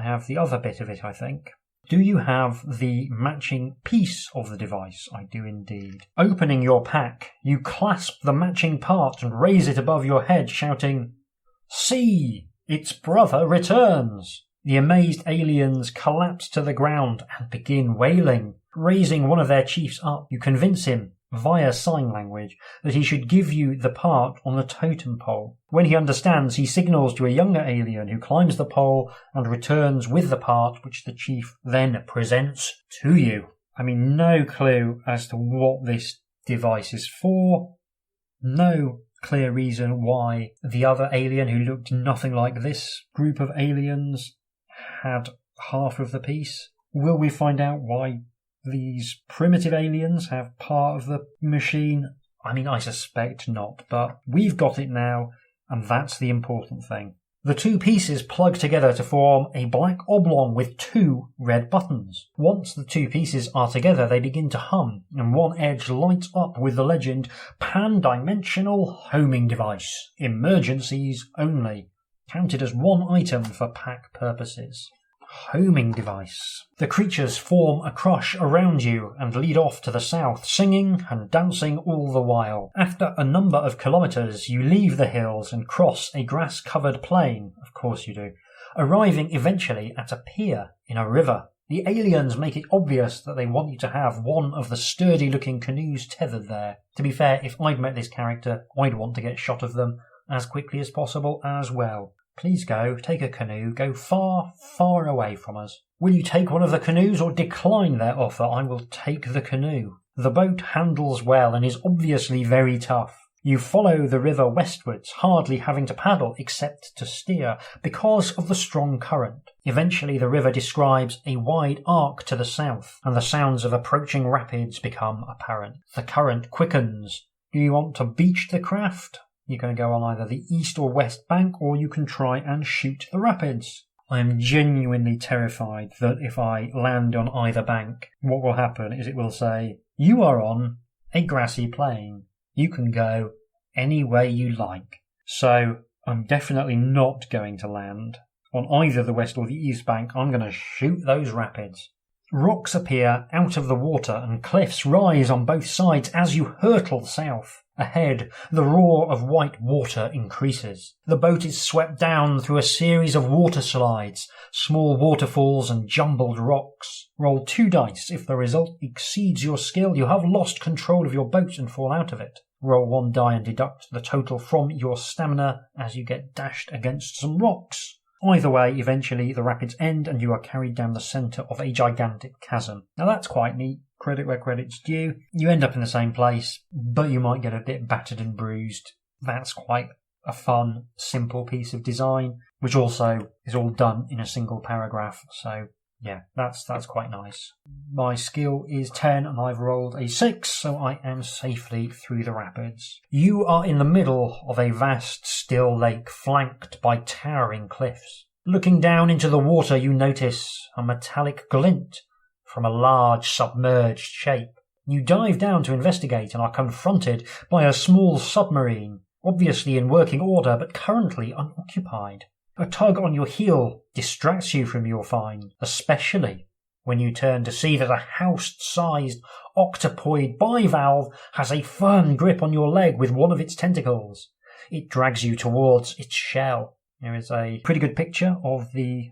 Speaker 1: have the other bit of it, I think. Do you have the matching piece of the device? I do indeed. Opening your pack, you clasp the matching part and raise it above your head, shouting, "See! Its brother returns!" The amazed aliens collapse to the ground and begin wailing. Raising one of their chiefs up, you convince him, via sign language, that he should give you the part on the totem pole. When he understands, he signals to a younger alien who climbs the pole and returns with the part, which the chief then presents to you. I mean, no clue as to what this device is for. No clear reason why the other alien who looked nothing like this group of aliens had half of the piece. Will we find out why these primitive aliens have part of the machine? I mean, I suspect not, but we've got it now, and that's the important thing. The 2 pieces plug together to form a black oblong with 2 red buttons. Once the 2 pieces are together, they begin to hum, and one edge lights up with the legend, "Pan-dimensional homing device. Emergencies only." Counted as 1 item for pack purposes. Homing device. The creatures form a crush around you and lead off to the south, singing and dancing all the while. After a number of kilometres, you leave the hills and cross a grass-covered plain, of course you do, arriving eventually at a pier in a river. The aliens make it obvious that they want you to have one of the sturdy-looking canoes tethered there. To be fair, if I'd met this character, I'd want to get shot of them as quickly as possible as well. Please go, take a canoe, go far, far away from us. Will you take one of the canoes or decline their offer? I will take the canoe. The boat handles well and is obviously very tough. You follow the river westwards, hardly having to paddle except to steer, because of the strong current. Eventually the river describes a wide arc to the south, and the sounds of approaching rapids become apparent. The current quickens. Do you want to beach the craft? You're going to go on either the east or west bank, or you can try and shoot the rapids. I am genuinely terrified that if I land on either bank, what will happen is it will say, "You are on a grassy plain. You can go any way you like." So I'm definitely not going to land on either the west or the east bank. I'm going to shoot those rapids. Rocks appear out of the water and cliffs rise on both sides as you hurtle south. Ahead, the roar of white water increases. The boat is swept down through a series of water slides, small waterfalls and jumbled rocks. Roll 2 dice. If the result exceeds your skill, you have lost control of your boat and fall out of it. Roll 1 die and deduct the total from your stamina as you get dashed against some rocks. Either way, eventually the rapids end and you are carried down the centre of a gigantic chasm. Now that's quite neat. Credit where credit's due. You end up in the same place, but you might get a bit battered and bruised. That's quite a fun, simple piece of design, which also is all done in a single paragraph. So yeah, that's quite nice. My skill is 10 and I've rolled a 6, so I am safely through the rapids. You are in the middle of a vast, still lake flanked by towering cliffs. Looking down into the water, you notice a metallic glint from a large submerged shape. You dive down to investigate and are confronted by a small submarine, obviously in working order but currently unoccupied. A tug on your heel distracts you from your find, especially when you turn to see that a house-sized octopoid bivalve has a firm grip on your leg with one of its tentacles. It drags you towards its shell. There is a pretty good picture of the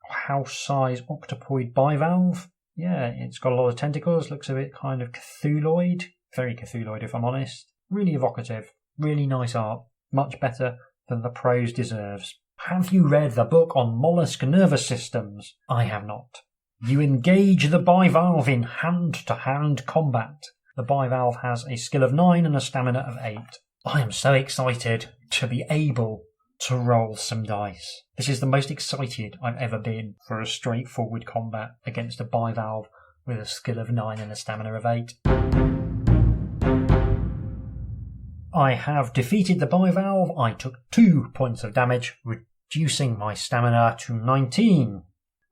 Speaker 1: house-sized octopoid bivalve. Yeah, it's got a lot of tentacles, looks a bit kind of Cthulhuid. Very Cthulhuid, if I'm honest. Really evocative, really nice art. Much better than the prose deserves. Have you read the book on mollusk nervous systems? I have not. You engage the bivalve in hand-to-hand combat. The bivalve has a skill of 9 and a stamina of 8. I am so excited to be able to roll some dice. This is the most excited I've ever been for a straightforward combat against a bivalve with a skill of 9 and a stamina of 8. I have defeated the bivalve. I took 2 points of damage, reducing my stamina to 19.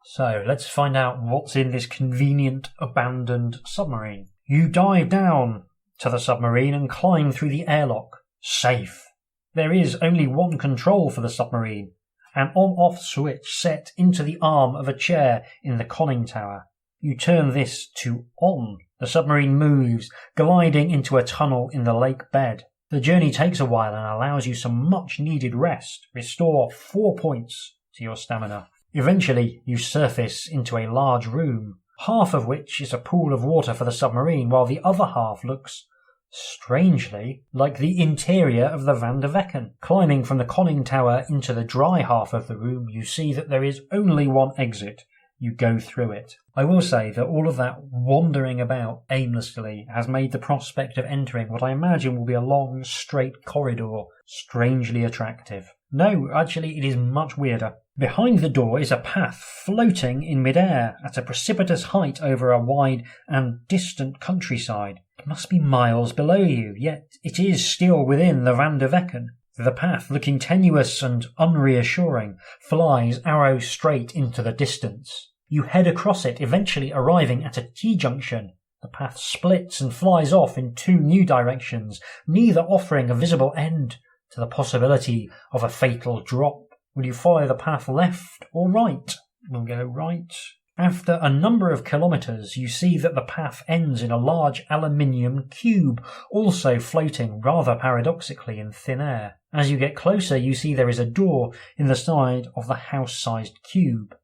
Speaker 1: So let's find out what's in this convenient abandoned submarine. You dive down to the submarine and climb through the airlock. Safe. There is only one control for the submarine, an on-off switch set into the arm of a chair in the conning tower. You turn this to on. The submarine moves, gliding into a tunnel in the lake bed. The journey takes a while and allows you some much-needed rest. Restore 4 points to your stamina. Eventually, you surface into a large room, half of which is a pool of water for the submarine, while the other half looks, strangely, like the interior of the Van der Vecken. Climbing from the conning tower into the dry half of the room, you see that there is only one exit. You go through it. I will say that all of that wandering about aimlessly has made the prospect of entering what I imagine will be a long, straight corridor strangely attractive. No, actually, it is much weirder. Behind the door is a path floating in midair at a precipitous height over a wide and distant countryside. It must be miles below you, yet it is still within the Van der Vecken. The path, looking tenuous and unreassuring, flies arrow straight into the distance. You head across it, eventually arriving at a T-junction. The path splits and flies off in 2 new directions, neither offering a visible end to the possibility of a fatal drop. Will you follow the path left or right? We'll go right. After a number of kilometres, you see that the path ends in a large aluminium cube, also floating rather paradoxically in thin air. As you get closer, you see there is a door in the side of the house-sized cube.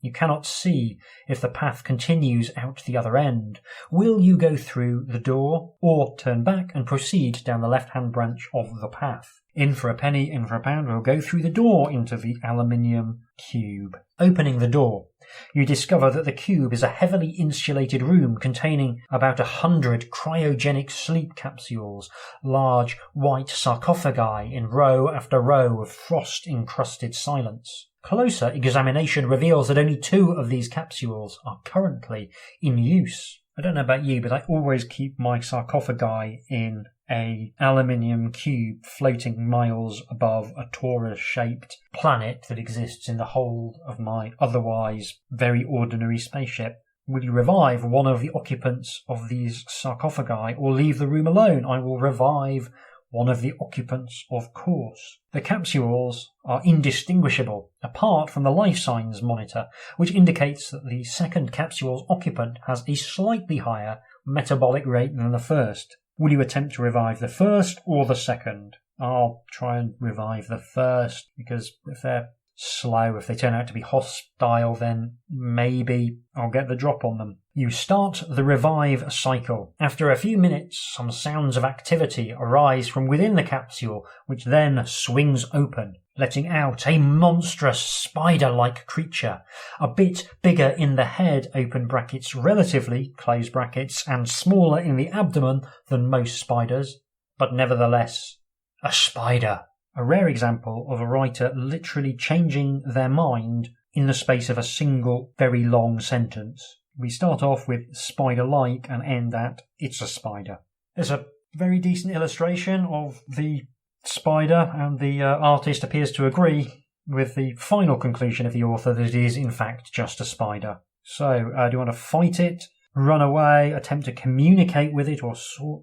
Speaker 1: You cannot see if the path continues out the other end. Will you go through the door or turn back and proceed down the left-hand branch of the path? In for a penny, in for a pound, we'll go through the door into the aluminium cube. Opening the door, you discover that the cube is a heavily insulated room containing about 100 cryogenic sleep capsules, large white sarcophagi in row after row of frost-encrusted silence. Closer examination reveals that only 2 of these capsules are currently in use. I don't know about you, but I always keep my sarcophagi in an aluminium cube floating miles above a Taurus-shaped planet that exists in the hold of my otherwise very ordinary spaceship. Will you revive one of the occupants of these sarcophagi or leave the room alone? I will revive one of the occupants, of course. The capsules are indistinguishable, apart from the life signs monitor, which indicates that the second capsule's occupant has a slightly higher metabolic rate than the first. Will you attempt to revive the first or the second? I'll try and revive the first, because if they're slow, if they turn out to be hostile, then maybe I'll get the drop on them. You start the revive cycle. After a few minutes, some sounds of activity arise from within the capsule, which then swings open, letting out a monstrous spider-like creature, a bit bigger in the head, open brackets, relatively, close brackets, and smaller in the abdomen than most spiders, but nevertheless, a spider. A rare example of a writer literally changing their mind in the space of a single, very long sentence. We start off with spider-like and end at it's a spider. There's a very decent illustration of the spider, and the artist appears to agree with the final conclusion of the author that it is in fact just a spider. So, do you want to fight it, run away, attempt to communicate with it, or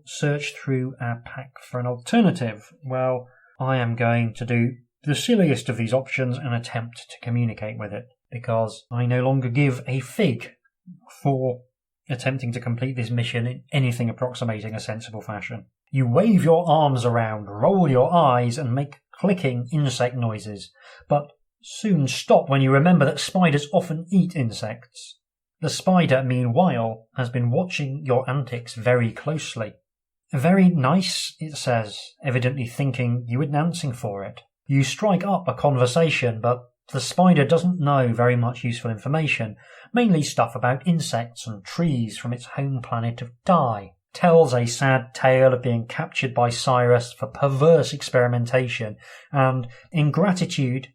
Speaker 1: search through our pack for an alternative? Well, I am going to do the silliest of these options and attempt to communicate with it, because I no longer give a fig for attempting to complete this mission in anything approximating a sensible fashion. You wave your arms around, roll your eyes, and make clicking insect noises, but soon stop when you remember that spiders often eat insects. The spider, meanwhile, has been watching your antics very closely. Very nice, it says, evidently thinking you were answering for it. You strike up a conversation, but the spider doesn't know very much useful information, mainly stuff about insects and trees from its home planet of Dai. Tells a sad tale of being captured by Cyrus for perverse experimentation, and in gratitude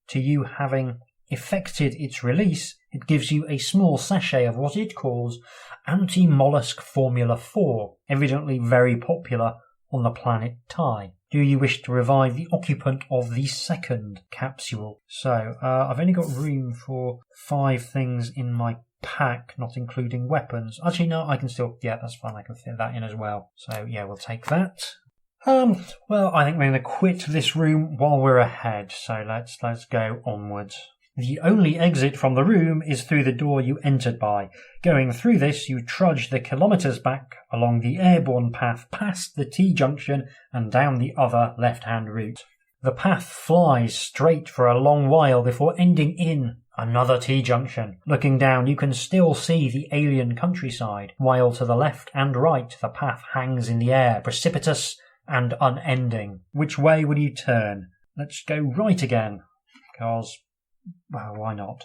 Speaker 1: to you having effected its release, it gives you a small sachet of what it calls anti-mollusk Formula 4, evidently very popular on the planet Tai. Do you wish to revive the occupant of the second capsule? So, I've only got room for 5 things in my pack, not including weapons. Actually, no, I can still... Yeah, that's fine, I can fit that in as well. So, yeah, we'll take that. Well, I think we're going to quit this room while we're ahead, so let's go onwards. The only exit from the room is through the door you entered by. Going through this, you trudge the kilometres back along the airborne path past the T-junction and down the other left-hand route. The path flies straight for a long while before ending in another T-junction. Looking down, you can still see the alien countryside, while to the left and right the path hangs in the air, precipitous and unending. Which way will you turn? Let's go right again, because... well, why not?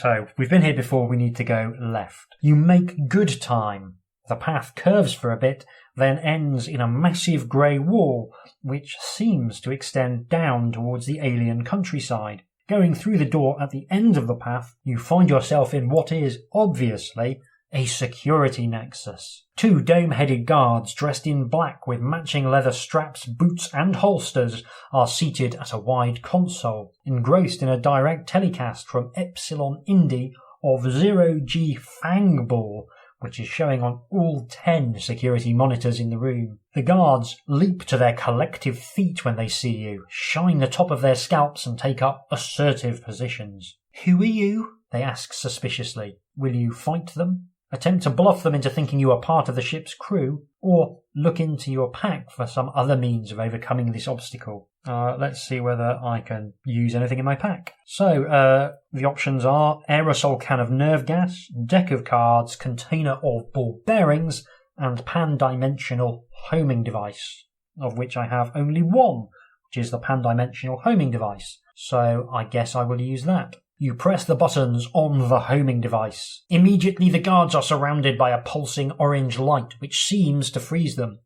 Speaker 1: So, we've been here before, we need to go left. You make good time. The path curves for a bit, then ends in a massive grey wall, which seems to extend down towards the alien countryside. Going through the door at the end of the path, you find yourself in what is, obviously, a security nexus. 2 dome-headed guards dressed in black with matching leather straps, boots and holsters are seated at a wide console, engrossed in a direct telecast from Epsilon Indy of 0G Fangball, which is showing on all 10 security monitors in the room. The guards leap to their collective feet when they see you, shine the top of their scalps and take up assertive positions. "Who are you?" they ask suspiciously. Will you fight them? Attempt to bluff them into thinking you are part of the ship's crew, or look into your pack for some other means of overcoming this obstacle. Let's see whether I can use anything in my pack. So, the options are aerosol can of nerve gas, deck of cards, container of ball bearings, and pan-dimensional homing device, of which I have only one, which is the pan-dimensional homing device. So I guess I will use that. You press the buttons on the homing device. Immediately the guards are surrounded by a pulsing orange light which seems to freeze them.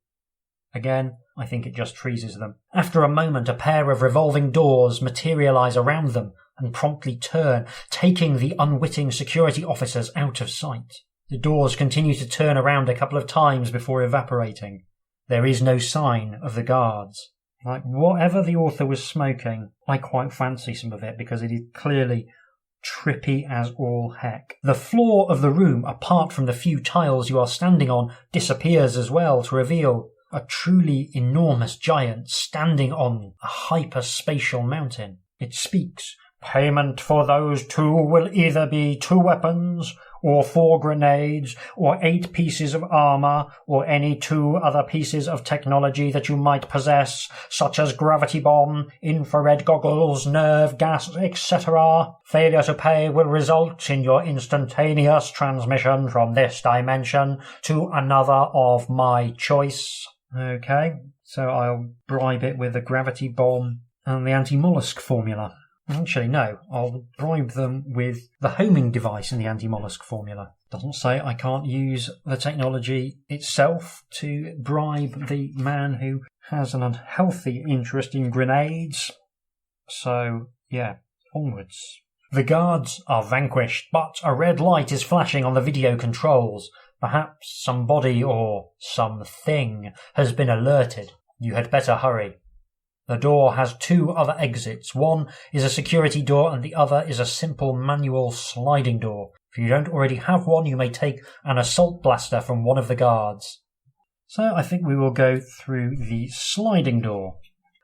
Speaker 1: Again, I think it just freezes them. After a moment, a pair of revolving doors materialise around them and promptly turn, taking the unwitting security officers out of sight. The doors continue to turn around a couple of times before evaporating. There is no sign of the guards. Like, whatever the author was smoking, I quite fancy some of it because it is clearly trippy as all heck. The floor of the room, apart from the few tiles you are standing on, disappears as well to reveal a truly enormous giant standing on a hyperspatial mountain. It speaks. Payment for those 2 will either be 2 weapons, or 4 grenades, or 8 pieces of armor, or any 2 other pieces of technology that you might possess, such as gravity bomb, infrared goggles, nerve gas, etc. Failure to pay will result in your instantaneous transmission from this dimension to another of my choice. Okay, so I'll bribe it with the gravity bomb and the anti-mollusk formula. Actually, no, I'll bribe them with the homing device in the anti-mollusk formula. Doesn't say I can't use the technology itself to bribe the man who has an unhealthy interest in grenades. So, yeah, onwards. The guards are vanquished, but a red light is flashing on the video controls. Perhaps somebody or something has been alerted. You had better hurry. The door has 2 other exits. One is a security door and the other is a simple manual sliding door. If you don't already have one, you may take an assault blaster from one of the guards. So I think we will go through the sliding door.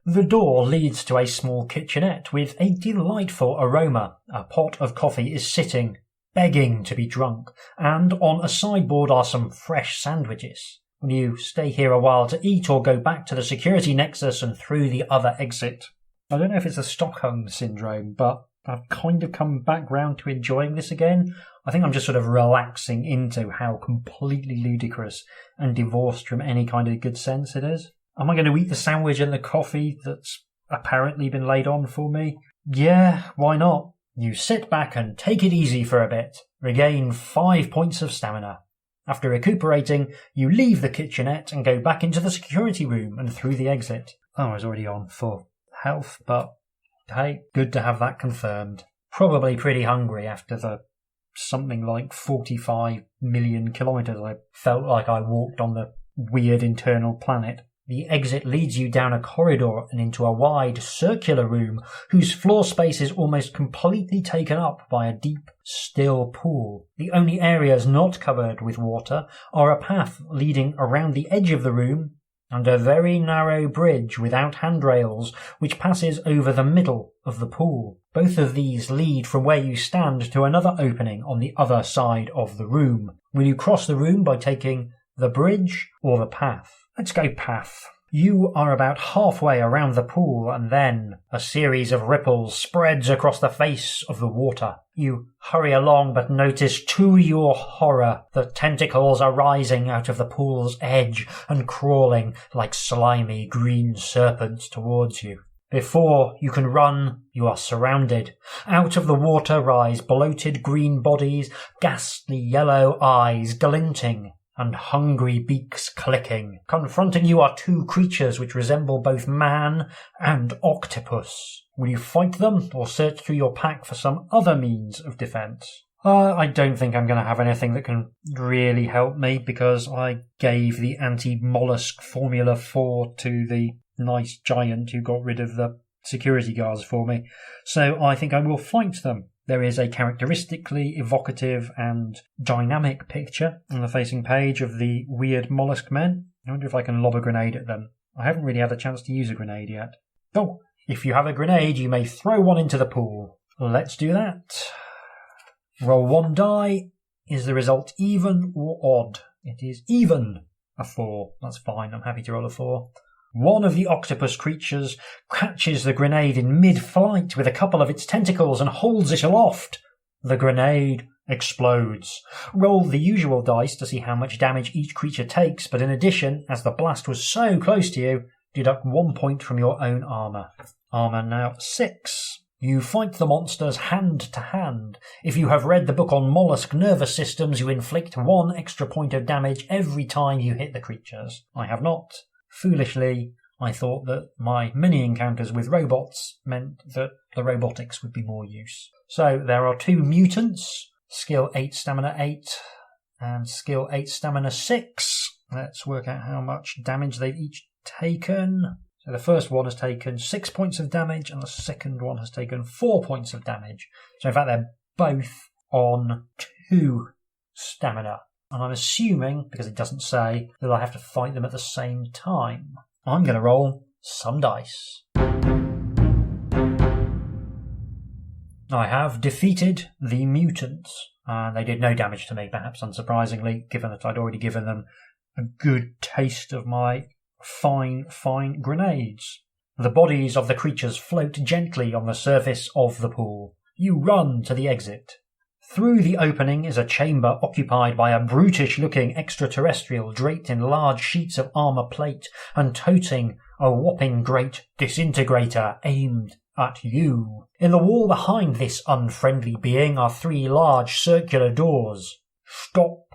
Speaker 1: The door leads to a small kitchenette with a delightful aroma. A pot of coffee is sitting begging to be drunk, and on a sideboard are some fresh sandwiches. Will you stay here a while to eat or go back to the security nexus and through the other exit? I don't know if it's a Stockholm syndrome, but I've kind of come back round to enjoying this again. I think I'm just sort of relaxing into how completely ludicrous and divorced from any kind of good sense it is. Am I going to eat the sandwich and the coffee that's apparently been laid on for me? Yeah, why not? You sit back and take it easy for a bit. Regain 5 points of stamina. After recuperating, you leave the kitchenette and go back into the security room and through the exit. Oh, I was already on for health, but hey, good to have that confirmed. Probably pretty hungry after the something like 45 million kilometres I felt like I walked on the weird internal planet. The exit leads you down a corridor and into a wide circular room whose floor space is almost completely taken up by a deep, still pool. The only areas not covered with water are a path leading around the edge of the room and a very narrow bridge without handrails which passes over the middle of the pool. Both of these lead from where you stand to another opening on the other side of the room. Will you cross the room by taking the bridge or the path? Let's go path. You are about halfway around the pool and then a series of ripples spreads across the face of the water. You hurry along but notice to your horror that tentacles are rising out of the pool's edge and crawling like slimy green serpents towards you. Before you can run, you are surrounded. Out of the water rise bloated green bodies, ghastly yellow eyes glinting, and hungry beaks clicking. Confronting you are two creatures which resemble both man and octopus. Will you fight them or search through your pack for some other means of defence? I don't think I'm going to have anything that can really help me because I gave the anti-mollusk Formula 4 to the nice giant who got rid of the security guards for me. So I think I will fight them. There is a characteristically evocative and dynamic picture on the facing page of the weird mollusk men. I wonder if I can lob a grenade at them. I haven't really had a chance to use a grenade yet. Oh, if you have a grenade, you may throw one into the pool. Let's do that. Roll one die. Is the result even or odd? It is even. A 4. That's fine. I'm happy to roll a 4. One of the octopus creatures catches the grenade in mid-flight with a couple of its tentacles and holds it aloft. The grenade explodes. Roll the usual dice to see how much damage each creature takes, but in addition, as the blast was so close to you, deduct 1 point from your own armour. Armour now 6. You fight the monsters hand to hand. If you have read the book on mollusk nervous systems, you inflict 1 extra point of damage every time you hit the creatures. I have not. Foolishly, I thought that my mini encounters with robots meant that the robotics would be more use. So there are 2 mutants, skill 8, stamina 8, and skill 8, stamina 6. Let's work out how much damage they've each taken. So the first one has taken 6 points of damage and the second one has taken 4 points of damage. So in fact they're both on 2 stamina. And I'm assuming, because it doesn't say, that I have to fight them at the same time. I'm going to roll some dice. I have defeated the mutants, and they did no damage to me, perhaps unsurprisingly, given that I'd already given them a good taste of my fine grenades. The bodies of the creatures float gently on the surface of the pool. You run to the exit. Through the opening is a chamber occupied by a brutish-looking extraterrestrial draped in large sheets of armour plate and toting a whopping great disintegrator aimed at you. In the wall behind this unfriendly being are 3 large circular doors. "Stop,"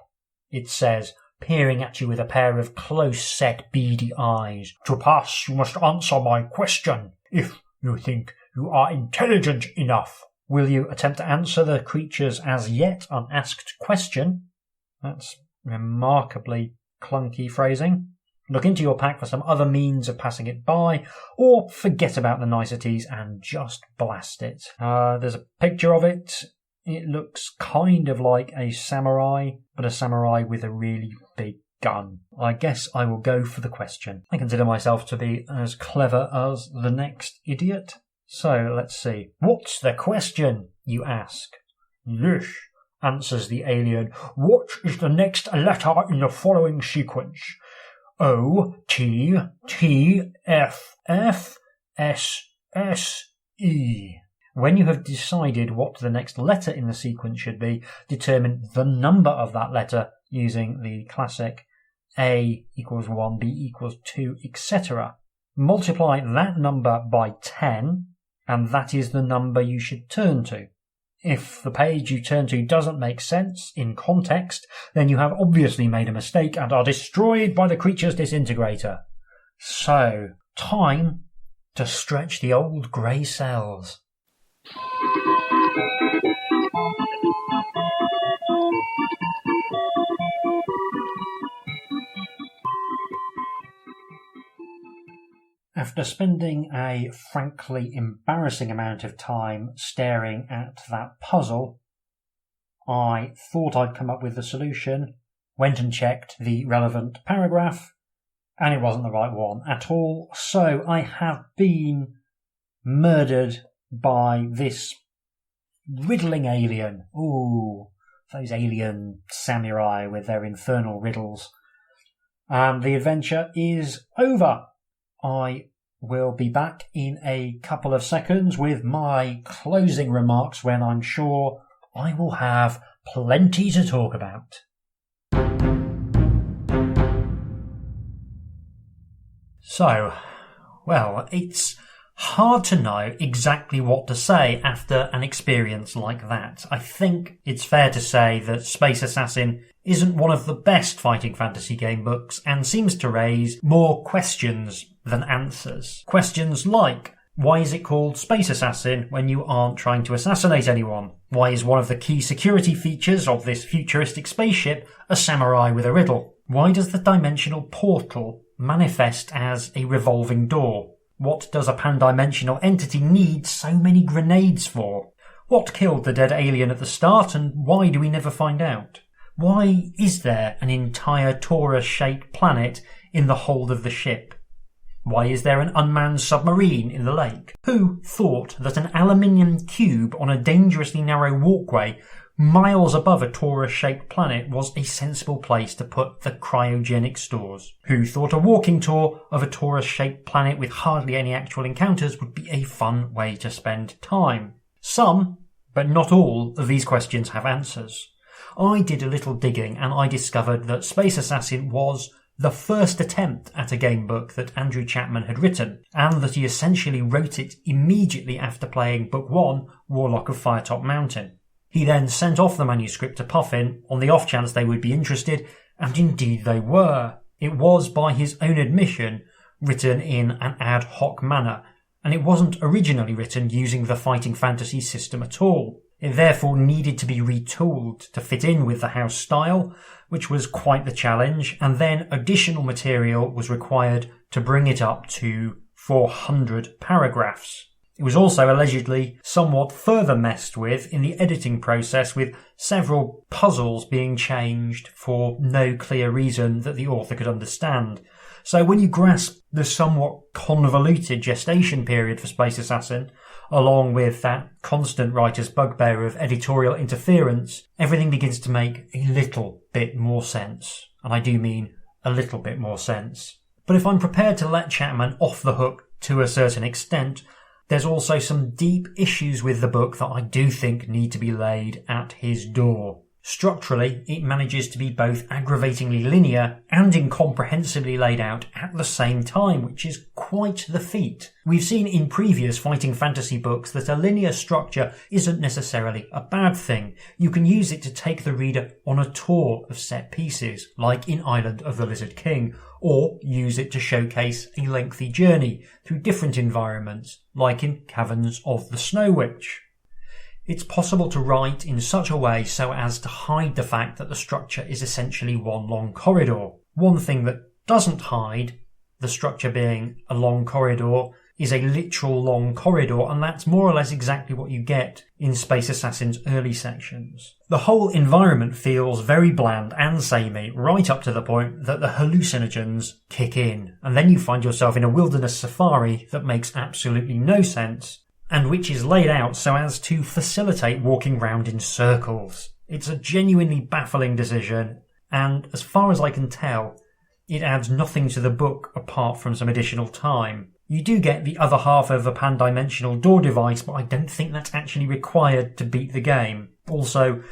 Speaker 1: it says, peering at you with a pair of close-set beady eyes. "To pass, you must answer my question, if you think you are intelligent enough." Will you attempt to answer the creature's as yet unasked question? That's remarkably clunky phrasing. Look into your pack for some other means of passing it by, or forget about the niceties and just blast it. There's a picture of it. It looks kind of like a samurai, but a samurai with a really big gun. I guess I will go for the question. I consider myself to be as clever as the next idiot. So, let's see. "What's the question?" you ask. "Yes, answers the alien. What is the next letter in the following sequence? O, T, T, F, F, S, S, E. When you have decided what the next letter in the sequence should be, determine the number of that letter using the classic A equals 1, B equals 2, etc. Multiply that number by 10, and that is the number you should turn to. If the page you turn to doesn't make sense in context, then you have obviously made a mistake and are destroyed by the creature's disintegrator. So, time to stretch the old grey cells. After spending a frankly embarrassing amount of time staring at that puzzle, I thought I'd come up with the solution, went and checked the relevant paragraph, and it wasn't the right one at all. So I have been murdered by this riddling alien. Ooh, those alien samurai with their infernal riddles. And the adventure is over. I will be back in a couple of seconds with my closing remarks when I'm sure I will have plenty to talk about. So, well, it's hard to know exactly what to say after an experience like that. I think it's fair to say that Space Assassin isn't one of the best fighting fantasy game books and seems to raise more questions than answers. Questions like, why is it called Space Assassin when you aren't trying to assassinate anyone? Why is one of the key security features of this futuristic spaceship a samurai with a riddle? Why does the dimensional portal manifest as a revolving door? What does a pan-dimensional entity need so many grenades for? What killed the dead alien at the start, and why do we never find out? Why is there an entire torus-shaped planet in the hold of the ship? Why is there an unmanned submarine in the lake? Who thought that an aluminium cube on a dangerously narrow walkway miles above a torus-shaped planet was a sensible place to put the cryogenic stores? Who thought a walking tour of a torus-shaped planet with hardly any actual encounters would be a fun way to spend time? Some, but not all, of these questions have answers. I did a little digging and I discovered that Space Assassin was the first attempt at a game book that Andrew Chapman had written, and that he essentially wrote it immediately after playing Book 1, Warlock of Firetop Mountain. He then sent off the manuscript to Puffin on the off chance they would be interested, and indeed they were. It was, by his own admission, written in an ad hoc manner, and it wasn't originally written using the fighting fantasy system at all. It therefore needed to be retooled to fit in with the house style, which was quite the challenge, and then additional material was required to bring it up to 400 paragraphs. It was also allegedly somewhat further messed with in the editing process, with several puzzles being changed for no clear reason that the author could understand. So when you grasp the somewhat convoluted gestation period for Space Assassin, along with that constant writer's bugbear of editorial interference, everything begins to make a little bit more sense. And I do mean a little bit more sense. But if I'm prepared to let Chapman off the hook to a certain extent, there's also some deep issues with the book that I do think need to be laid at his door. Structurally, it manages to be both aggravatingly linear and incomprehensibly laid out at the same time, which is quite the feat. We've seen in previous fighting fantasy books that a linear structure isn't necessarily a bad thing. You can use it to take the reader on a tour of set pieces, like in Island of the Lizard King, or use it to showcase a lengthy journey through different environments, like in Caverns of the Snow Witch. It's possible to write in such a way so as to hide the fact that the structure is essentially one long corridor. One thing that doesn't hide the structure being a long corridor is a literal long corridor, and that's more or less exactly what you get in Space Assassin's early sections. The whole environment feels very bland and samey, right up to the point that the hallucinogens kick in, and then you find yourself in a wilderness safari that makes absolutely no sense, and which is laid out so as to facilitate walking round in circles. It's a genuinely baffling decision, and as far as I can tell, it adds nothing to the book apart from some additional time. You do get the other half of a pan-dimensional door device, but I don't think that's actually required to beat the game. Also,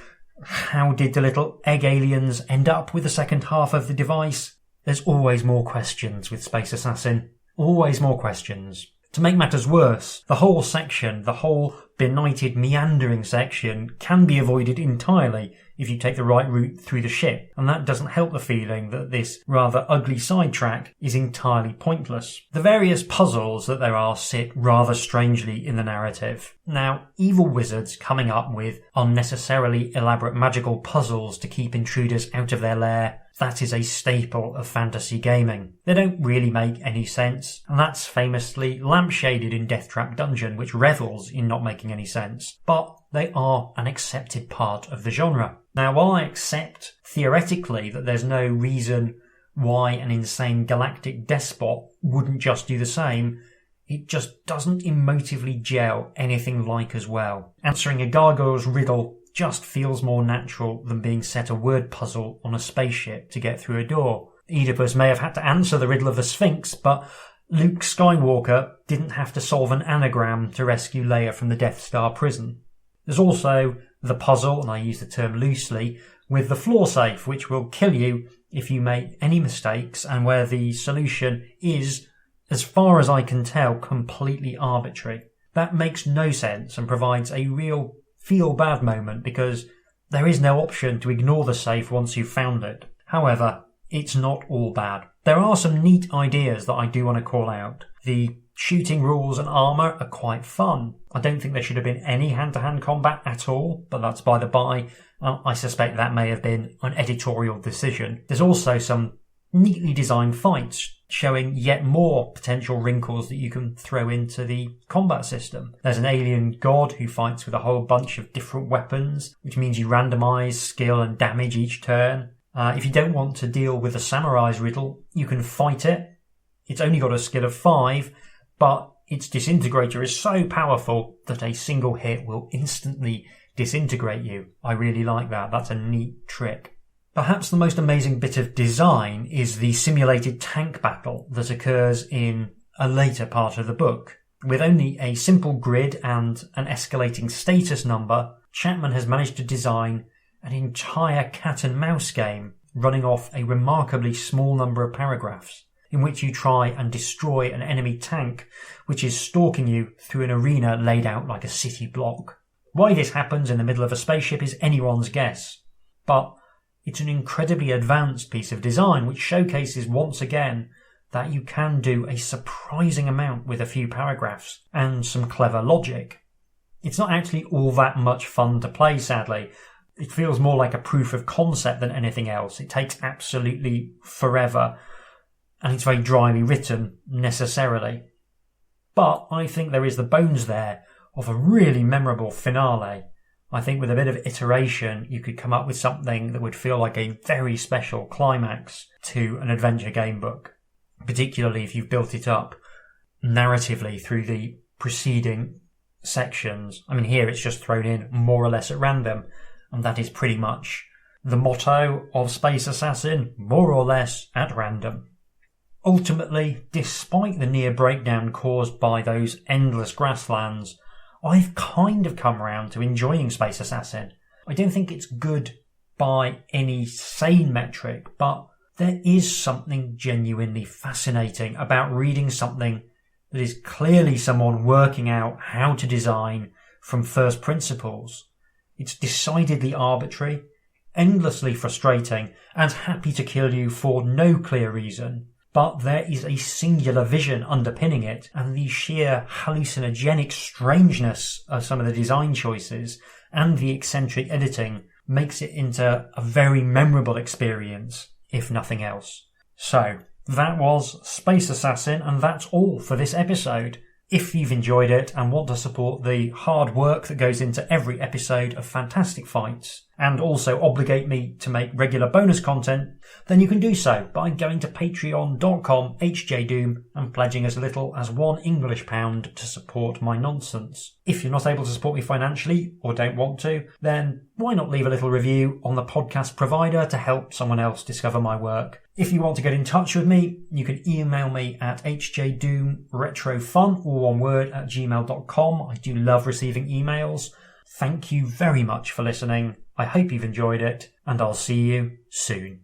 Speaker 1: how did the little egg aliens end up with the second half of the device? There's always more questions with Space Assassin. Always more questions. To make matters worse, the whole section, the whole benighted meandering section, can be avoided entirely if you take the right route through the ship, and that doesn't help the feeling that this rather ugly sidetrack is entirely pointless. The various puzzles that there are sit rather strangely in the narrative. Now, evil wizards coming up with unnecessarily elaborate magical puzzles to keep intruders out of their lair, that is a staple of fantasy gaming. They don't really make any sense, and that's famously lampshaded in Death Trap Dungeon, which revels in not making any sense. But they are an accepted part of the genre. Now, while I accept theoretically that there's no reason why an insane galactic despot wouldn't just do the same, it just doesn't emotively gel anything like as well. Answering a gargoyle's riddle just feels more natural than being set a word puzzle on a spaceship to get through a door. Oedipus may have had to answer the riddle of the Sphinx, but Luke Skywalker didn't have to solve an anagram to rescue Leia from the Death Star prison. There's also the puzzle, and I use the term loosely, with the floor safe, which will kill you if you make any mistakes, and where the solution is, as far as I can tell, completely arbitrary. That makes no sense and provides a real feel-bad moment because there is no option to ignore the safe once you've found it. However, it's not all bad. There are some neat ideas that I do want to call out. The shooting rules and armour are quite fun. I don't think there should have been any hand-to-hand combat at all, but that's by the by. I suspect that may have been an editorial decision. There's also some neatly designed fights, showing yet more potential wrinkles that you can throw into the combat system. There's an alien god who fights with a whole bunch of different weapons, which means you randomise skill and damage each turn. If you don't want to deal with the samurai's riddle, you can fight it. It's only got a skill of 5, but its disintegrator is so powerful that a single hit will instantly disintegrate you. I really like that. That's a neat trick. Perhaps the most amazing bit of design is the simulated tank battle that occurs in a later part of the book. With only a simple grid and an escalating status number, Chapman has managed to design an entire cat and mouse game running off a remarkably small number of paragraphs, in which you try and destroy an enemy tank which is stalking you through an arena laid out like a city block. Why this happens in the middle of a spaceship is anyone's guess, but it's an incredibly advanced piece of design which showcases once again that you can do a surprising amount with a few paragraphs and some clever logic. It's not actually all that much fun to play, sadly. It feels more like a proof of concept than anything else. It takes absolutely forever, and it's very dryly written, necessarily. But I think there is the bones there of a really memorable finale. I think with a bit of iteration, you could come up with something that would feel like a very special climax to an adventure game book, particularly if you've built it up narratively through the preceding sections. I mean, here it's just thrown in more or less at random, and that is pretty much the motto of Space Assassin, more or less at random. Ultimately, despite the near breakdown caused by those endless grasslands, I've kind of come around to enjoying Space Assassin. I don't think it's good by any sane metric, but there is something genuinely fascinating about reading something that is clearly someone working out how to design from first principles. It's decidedly arbitrary, endlessly frustrating, and happy to kill you for no clear reason. But there is a singular vision underpinning it, and the sheer hallucinogenic strangeness of some of the design choices and the eccentric editing makes it into a very memorable experience, if nothing else. So, that was Space Assassin, and that's all for this episode. If you've enjoyed it and want to support the hard work that goes into every episode of Fantastic Fights, and also obligate me to make regular bonus content, then you can do so by going to patreon.com/hjdoom and pledging as little as £1 English to support my nonsense. If you're not able to support me financially or don't want to, then why not leave a little review on the podcast provider to help someone else discover my work? If you want to get in touch with me, you can email me at hjdoomretrofun, all one word, at gmail.com. I do love receiving emails. Thank you very much for listening. I hope you've enjoyed it, and I'll see you soon.